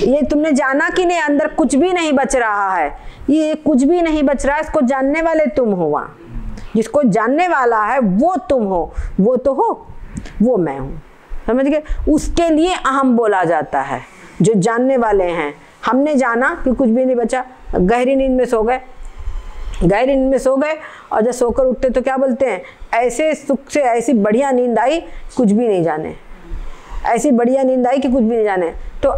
Speaker 1: ये तुमने जाना कि नहीं? अंदर कुछ भी नहीं बच रहा है, ये कुछ भी नहीं बच रहा है, इसको जानने वाले तुम हो। वहाँ जिसको जानने वाला है वो तुम हो, वो तो हो, वो मैं हूँ। समझ गए? उसके लिए अहम बोला जाता है, जो जानने वाले हैं। हमने जाना कि कुछ भी नहीं बचा, गहरी नींद में सो गए, गहरी नींद में सो गए, और जब सोकर उठते तो क्या बोलते हैं? ऐसे सुख से ऐसी बढ़िया नींद आई, कुछ भी नहीं जाने, ऐसी बढ़िया नींद आई कि कुछ भी नहीं जाने। तो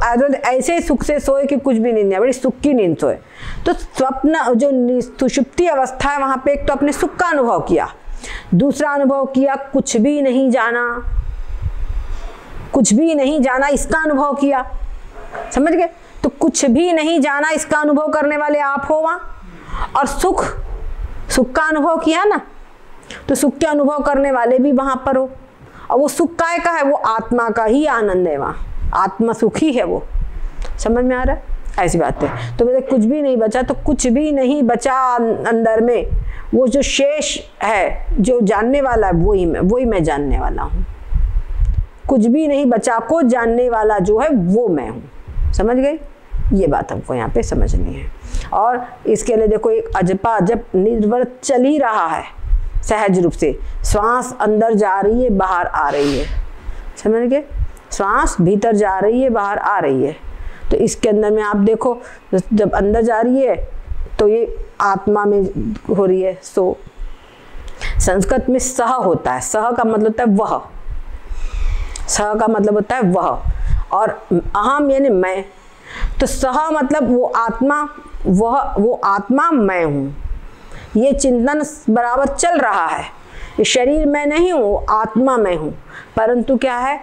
Speaker 1: ऐसे सुख से सोए कि कुछ भी नींद नहीं, बड़ी सुख की नींद सोए। तो स्वप्न जो सुषुप्ति अवस्था है, वहां पे एक तो अपने सुख का अनुभव किया, दूसरा अनुभव किया कुछ भी नहीं जाना, कुछ भी नहीं जाना इसका अनुभव किया। समझ गए? तो कुछ भी नहीं जाना इसका अनुभव करने वाले आप हो वहां, और सुख का अनुभव किया ना, तो सुख के अनुभव करने वाले भी वहां पर हो। और वो सुख काय का है? वो आत्मा का ही आनंद है, वहाँ आत्मा सुखी है वो। समझ में आ रहा है? ऐसी बात है। तो मेरे कुछ भी नहीं बचा, तो कुछ भी नहीं बचा अंदर में, वो जो शेष है, जो जानने वाला है, वही मैं जानने वाला हूँ। कुछ भी नहीं बचा को जानने वाला जो है वो मैं हूँ। समझ गए? ये बात हमको यहाँ पे समझनी है। और इसके लिए देखो, एक अजपा जब निर्वृत चल ही रहा है सहज रूप से, श्वास अंदर जा रही है, बाहर आ रही है। समझ गए? श्वास भीतर जा रही है, बाहर आ रही है। तो इसके अंदर में आप देखो, जब अंदर जा रही है तो ये आत्मा में हो रही है। सो संस्कृत में सह होता है, सह का मतलब होता है वह, सह का मतलब होता है वह, और अहम यानी मैं। तो सह मतलब वो आत्मा, वो आत्मा मैं हूँ। ये चिंतन बराबर चल रहा है। ये शरीर मैं नहीं हूँ, आत्मा मैं हूँ। परंतु क्या है,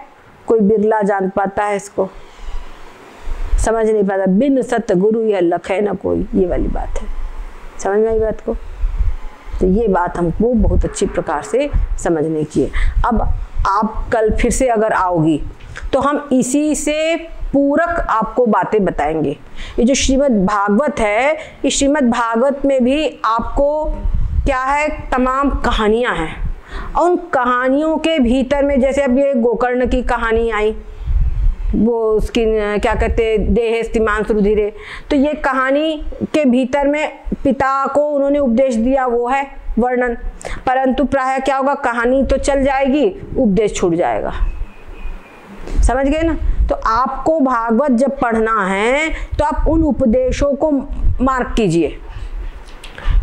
Speaker 1: कोई बिरला जान पाता है इसको, समझ नहीं पाता। बिन सतगुरु यह लखे न कोई, ये वाली बात है। समझ में आई बात को? तो ये बात हमको बहुत अच्छी प्रकार से समझने की है। अब आप कल फिर से अगर आओगी तो हम इसी से पूरक आपको बातें बताएंगे। ये जो श्रीमद् भागवत है, इस श्रीमद् भागवत में भी आपको क्या है, तमाम कहानियां हैं। और उन कहानियों के भीतर में, जैसे अब ये गोकर्ण की कहानी आई, वो उसकी क्या कहते, देहेस्तिमान रुधिरे, तो ये कहानी के भीतर में पिता को उन्होंने उपदेश दिया, वो है वर्णन। परंतु प्रायः क्या होगा, कहानी तो चल जाएगी, उपदेश छूट जाएगा। समझ गए ना? तो आपको भागवत जब पढ़ना है तो आप उन उपदेशों को मार्क कीजिए।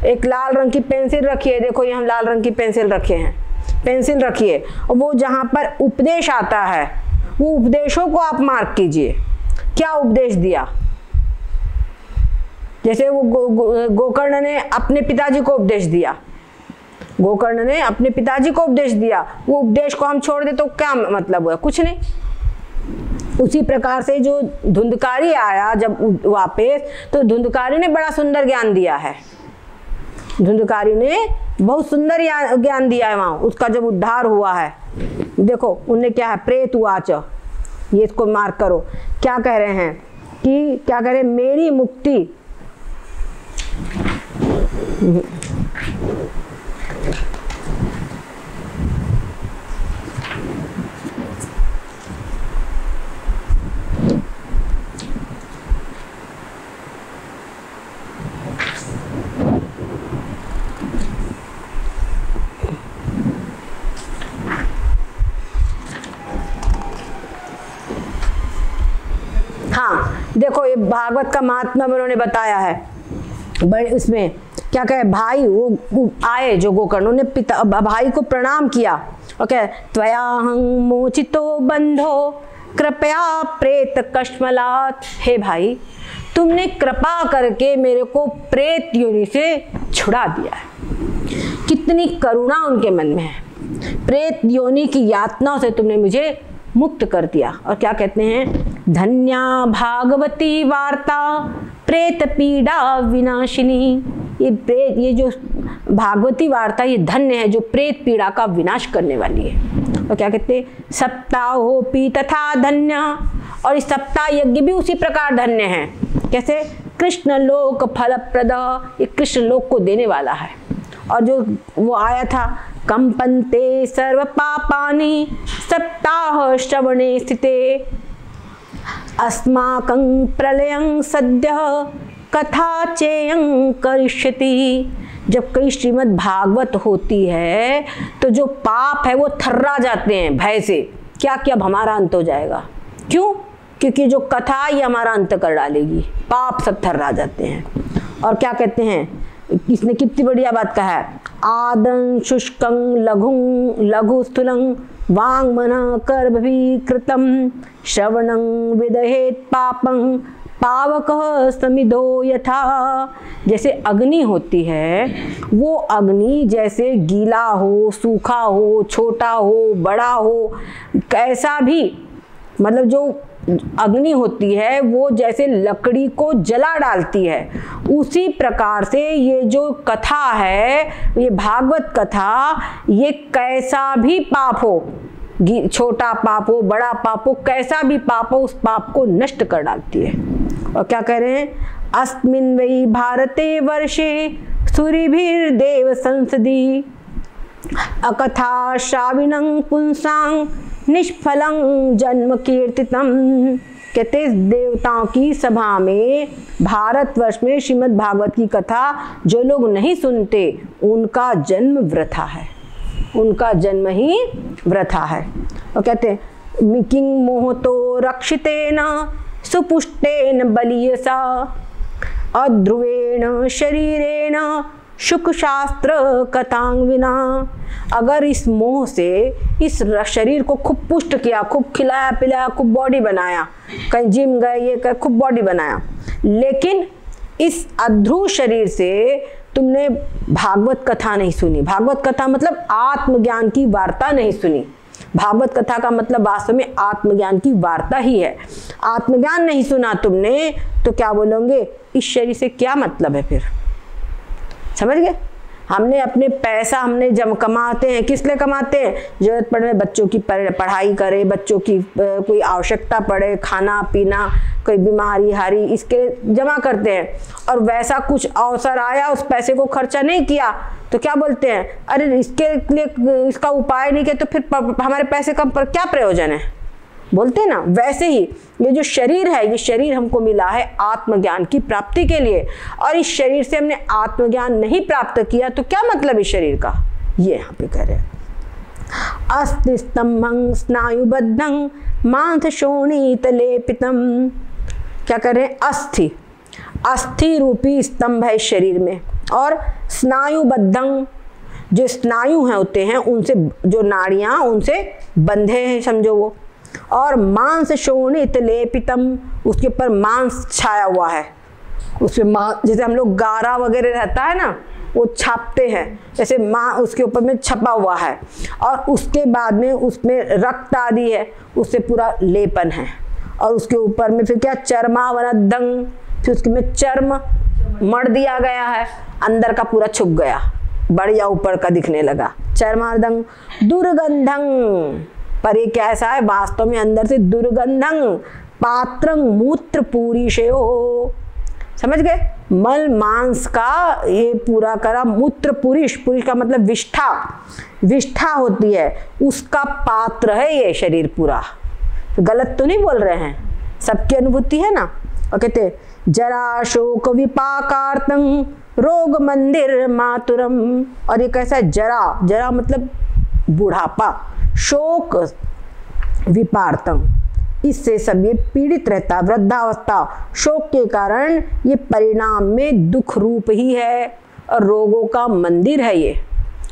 Speaker 1: एक लाल रंग की पेंसिल रखिए, देखो ये हम लाल रंग की पेंसिल रखे हैं, पेंसिल रखिए और वो जहाँ पर उपदेश आता है वो उपदेशों को आप मार्क कीजिए। क्या उपदेश दिया? जैसे वो गोकर्ण ने अपने पिताजी को उपदेश दिया, गोकर्ण ने अपने पिताजी को उपदेश दिया, वो उपदेश को हम छोड़ दे तो क्या मतलब हुआ? कुछ नहीं। उसी प्रकार से जो धुंधकारी आया जब वापस, तो धुंधकारी ने बड़ा सुंदर ज्ञान दिया है, धुंधकारी ने बहुत सुंदर ज्ञान दिया है वहां, उसका जब उद्धार हुआ है। देखो उनने क्या है, प्रेत उवाच, ये इसको मार्क करो। क्या कह रहे हैं कि क्या कह रहे हैं, मेरी मुक्ति देखो ये भागवत का महात्मा उन्होंने बताया है बड़े, उसमें क्या कहे, भाई वो आए जो गोकर्ण, उन्होंने पिता भाई को प्रणाम किया और कहे त्वयाहं मोचितो बंधो कृपया प्रेत कश्मलात्, हे भाई तुमने कृपा करके मेरे को प्रेत योनि से छुड़ा दिया है। कितनी करुणा उनके मन में है, प्रेत योनि की यातनाओं से तुमने मुझे मुक्त कर दिया। और क्या कहते हैं, धन्या भागवती वार्ता प्रेत पीड़ा विनाशिनी, ये प्रेत, ये जो भागवती वार्ता ये धन्य है जो प्रेत पीड़ा का विनाश करने वाली है। और क्या कहते हैं, सप्ताहोपि तथा धन्य, और इस सप्ताह यज्ञ भी उसी प्रकार धन्य है। कैसे, कृष्ण लोक फलप्रद, ये कृष्ण लोक को देने वाला है। और जो वो आया था, कंपन्ते सर्व पापानि सप्ताह श्रवणे स्थिते अस्माकं प्रलयं सद्यः कथा चेयं करिष्यति। जब कई श्रीमद् भागवत होती है तो जो पाप है वो थर्रा जाते हैं भय से, क्या क्या अब हमारा अंत हो जाएगा। क्यों? क्योंकि जो कथा ये हमारा अंत कर डालेगी, पाप सब थर्रा जाते हैं। और क्या कहते हैं, इसने कितनी बढ़िया बात कहा है, आदं शुष्कं लघु स्थूलं वांग मन कर्भी कृतम श्रवणं विदहेत पापं पावकः समिधो यथा। जैसे अग्नि होती है, वो अग्नि जैसे गीला हो, सूखा हो, छोटा हो, बड़ा हो, कैसा भी, मतलब जो अग्नि होती है वो जैसे लकड़ी को जला डालती है, उसी प्रकार से ये जो कथा है, ये भागवत कथा, ये कैसा भी पाप हो, छोटा पाप हो, बड़ा पाप हो, कैसा भी पाप हो, उस पाप को नष्ट कर डालती है। और क्या कह रहे हैं, अस्मिन् वै भारते वर्षे सूरिभिर्देव संसदि अकथा श्राविणं पुंसां निष्फलं जन्म कीर्तितम। कहते देवताओं की सभा में, भारतवर्ष में श्रीमद् भागवत की कथा जो लोग नहीं सुनते उनका जन्म वृथा है, उनका जन्म ही वृथा है। और कहते हैं किंग मोहतो रक्षितेन सुपुष्टेन बलीयसा अध्रुवेण शरीरेण शुक शास्त्र कथांग विना। अगर इस मोह से इस शरीर को खूब पुष्ट किया, खूब खिलाया पिलाया, खूब बॉडी बनाया, कहीं जिम गए, ये कर, खूब बॉडी बनाया, लेकिन इस अध्रुव शरीर से तुमने भागवत कथा नहीं सुनी। भागवत कथा मतलब आत्मज्ञान की वार्ता नहीं सुनी। भागवत कथा का मतलब वास्तव में आत्मज्ञान की वार्ता ही है। आत्मज्ञान नहीं सुना तुमने तो क्या बोलोगे, इस शरीर से क्या मतलब है फिर। समझ गए? हमने अपने पैसा हमने जब कमाते हैं, किस लिए कमाते हैं, जरूरत पड़े बच्चों की पढ़ाई करे, बच्चों की कोई आवश्यकता पड़े, खाना पीना, कोई बीमारी हारी, इसके जमा करते हैं। और वैसा कुछ अवसर आया, उस पैसे को खर्चा नहीं किया तो क्या बोलते हैं, अरे इसके लिए इसका उपाय नहीं किया तो फिर हमारे पैसे का पर क्या प्रयोजन है, बोलते हैं ना। वैसे ही ये जो शरीर है, ये शरीर हमको मिला है आत्मज्ञान की प्राप्ति के लिए, और इस शरीर से हमने आत्मज्ञान नहीं प्राप्त किया तो क्या मतलब इस शरीर का, ये यहाँ पे कह रहे हैं। अस्थि स्तंभं स्नायुबद्धं मांस शोणित लेपितम। क्या कर रहे हैं? अस्थि, अस्थि रूपी स्तंभ है शरीर में, और स्नायुबद्धं, जो स्नायु हैं होते हैं उनसे, जो नाड़ियां उनसे बंधे हैं समझो वो, और मांस शोणित लेपितम, उसके ऊपर मांस छाया हुआ है, उसमें जैसे हम लोग गारा वगैरह रहता है ना वो छापते हैं, जैसे माँ उसके ऊपर में छपा हुआ है, और उसके बाद में उसमें रक्त आदि है, उससे पूरा लेपन है, और उसके ऊपर में फिर क्या? चर्मावनदं, फिर उसके में चर्म मड़ दिया गया है, अंदर का पूरा छुप गया, बढ़िया ऊपर का दिखने लगा। चर्मावनदं दुर्गंधं, पर ये कैसा है? वास्तव में अंदर से दुर्गंधं पात्रं मूत्र पूरिशयो, समझ गए? मल मांस का ये पूरा करा, मूत्र पुरुष, पुरुष का मतलब विष्ठा, विष्ठा होती है उसका पात्र है ये शरीर पूरा। तो गलत तो नहीं बोल रहे हैं, सबकी अनुभूति है ना। और कहते जरा शोक विपाकार्तं रोग मंदिर मातुरम, और ये कैसा है? जरा, जरा मतलब बुढ़ापा, शोक विपार्तम, इससे सब ये पीड़ित रहता, वृद्धावस्था, शोक के कारण ये परिणाम में दुख रूप ही है, और रोगों का मंदिर है ये,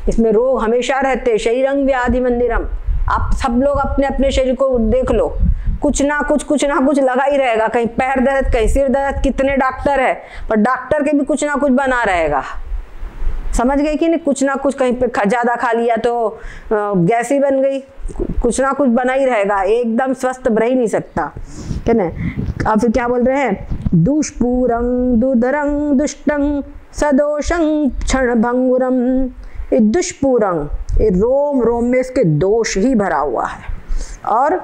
Speaker 1: इसमें रोग हमेशा रहते। शरीरं व्याधि मंदिरम, आप सब लोग अपने अपने शरीर को देख लो, कुछ ना कुछ लगा ही रहेगा, कहीं पैर दर्द, कहीं सिर दर्द, कितने डॉक्टर है, पर डॉक्टर के भी कुछ ना कुछ बना रहेगा, समझ गए कि नहीं? कुछ ना कुछ, कहीं पे ज़्यादा खा लिया तो गैस ही बन गई, कुछ ना कुछ बना ही रहेगा, एकदम स्वस्थ रह ही नहीं सकता, है ना। अब फिर क्या बोल रहे हैं? दुष्पूरं दुर्धरं दुष्टं सदोषं क्षण भंगुरम। ये दुष्पूरं, ये रोम रोम में इसके दोष ही भरा हुआ है, और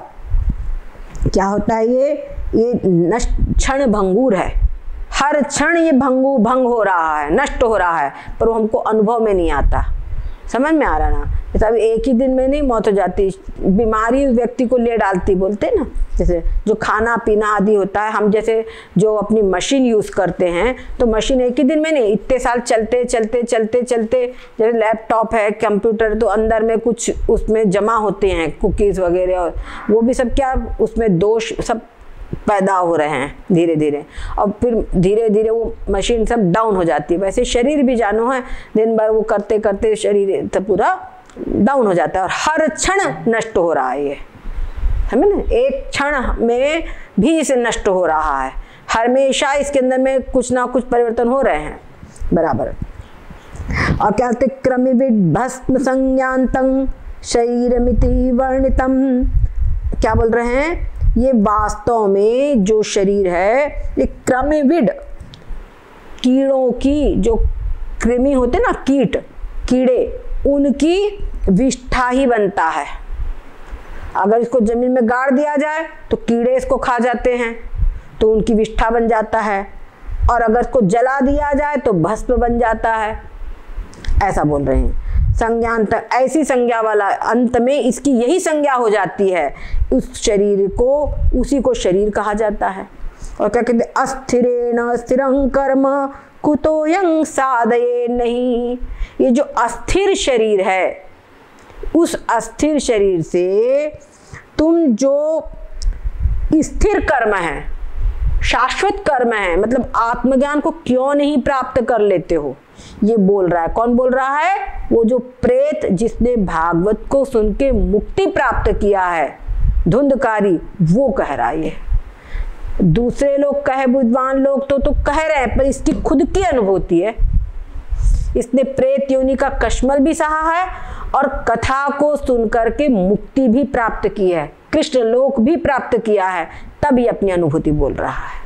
Speaker 1: क्या होता है? ये क्षण भंगुर है, हर क्षण ये भंग हो रहा है, नष्ट हो रहा है, पर वो हमको अनुभव में नहीं आता। समझ में आ रहा ना? जैसे अभी एक ही दिन में नहीं मौत हो जाती, बीमारी व्यक्ति को ले डालती, बोलते हैं ना, जैसे जो खाना पीना आदि होता है, हम जैसे जो अपनी मशीन यूज़ करते हैं, तो मशीन एक ही दिन में नहीं, इतने साल चलते चलते चलते चलते, जैसे लैपटॉप है, कंप्यूटर, तो अंदर में कुछ उसमें जमा होते हैं कुकीज़ वगैरह, और वो भी सब क्या उसमें दोष सब पैदा हो रहे हैं धीरे धीरे, और फिर धीरे धीरे वो मशीन सब डाउन हो जाती है। वैसे शरीर भी जानो है, दिन भर वो करते करते शरीर तो पूरा डाउन हो जाता है, और हर क्षण नष्ट हो रहा है ये, समझ ना? एक क्षण में भी इसे नष्ट हो रहा है, हमेशा इसके अंदर में कुछ ना कुछ परिवर्तन हो रहे हैं बराबर। और क्या कहते? क्रमिविद भस्म संज्ञान्तं शरीरमिति वर्णितम। क्या बोल रहे हैं? ये वास्तव में जो शरीर है ये क्रमिविद, कीड़ों की, जो कृमि होते ना, कीट कीड़े, उनकी विष्ठा ही बनता है। अगर इसको जमीन में गाड़ दिया जाए तो कीड़े इसको खा जाते हैं, तो उनकी विष्ठा बन जाता है, और अगर इसको जला दिया जाए तो भस्म बन जाता है, ऐसा बोल रहे हैं। संज्ञान तक ऐसी संज्ञा वाला, अंत में इसकी यही संज्ञा हो जाती है, उस शरीर को, उसी को शरीर कहा जाता है। और क्या कहते? अस्थिरेण स्थिरं कर्म कुतोयं साधये नहीं। ये जो अस्थिर शरीर है, उस अस्थिर शरीर से तुम जो स्थिर कर्म है, शाश्वत कर्म है, मतलब आत्मज्ञान को क्यों नहीं प्राप्त कर लेते हो, ये बोल रहा है। कौन बोल रहा है? वो जो प्रेत जिसने भागवत को सुन के मुक्ति प्राप्त किया है, धुंधकारी, वो कह रहा है। ये दूसरे लोग कहे, विद्वान लोग तो कह रहे हैं, पर इसकी खुद की अनुभूति है। इसने प्रेत योनि का कश्मल भी सहा है, और कथा को सुनकर के मुक्ति भी प्राप्त की है, कृष्ण लोक भी प्राप्त किया है, तभी अपनी अनुभूति बोल रहा है।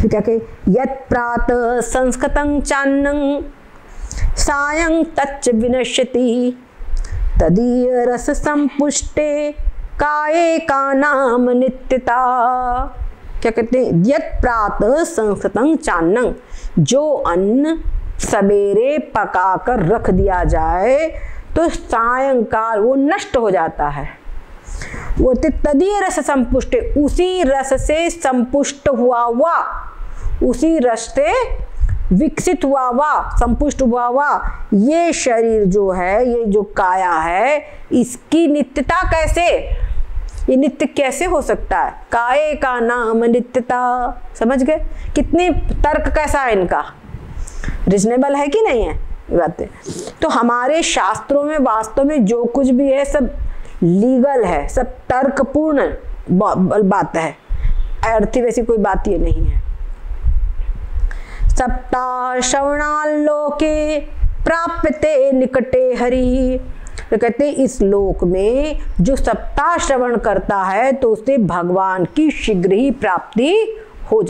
Speaker 1: फिर क्या कहे? यत् प्रातः संस्कृतं चान्नं सायं तच्च विनश्यति तदीय रस संपुष्टे काये का नाम नित्यता। क्या कहते हैं? यत् प्रातः संस्कृतं चान्नं, जो अन्न सवेरे पकाकर रख दिया जाए तो सायंकाल वो नष्ट हो जाता है। वो तदीय रस संपुष्ट, उसी रस से संपुष्ट हुआ, उसी रस से विकसित हुआ हुआ, संपुष्ट हुआ हुआ ये शरीर जो है, ये जो काया है, इसकी नित्यता कैसे, ये नित्य कैसे हो सकता है? काये का नाम नित्यता। समझ गए? कितने तर्क कैसा है इनका, रिजनेबल है कि नहीं है बातें? तो हमारे शास्त्रों में वास्तव में जो कुछ भी है सब लीगल है, सब तर्कपूर्ण बात है, अर्थी वैसी कोई बात ये नहीं है। सप्ता श्रवणालोके प्राप्यते निकटे हरि, तो कहते इस लोक में जो सप्ताह श्रवण करता है तो उसे भगवान की शीघ्र ही प्राप्ति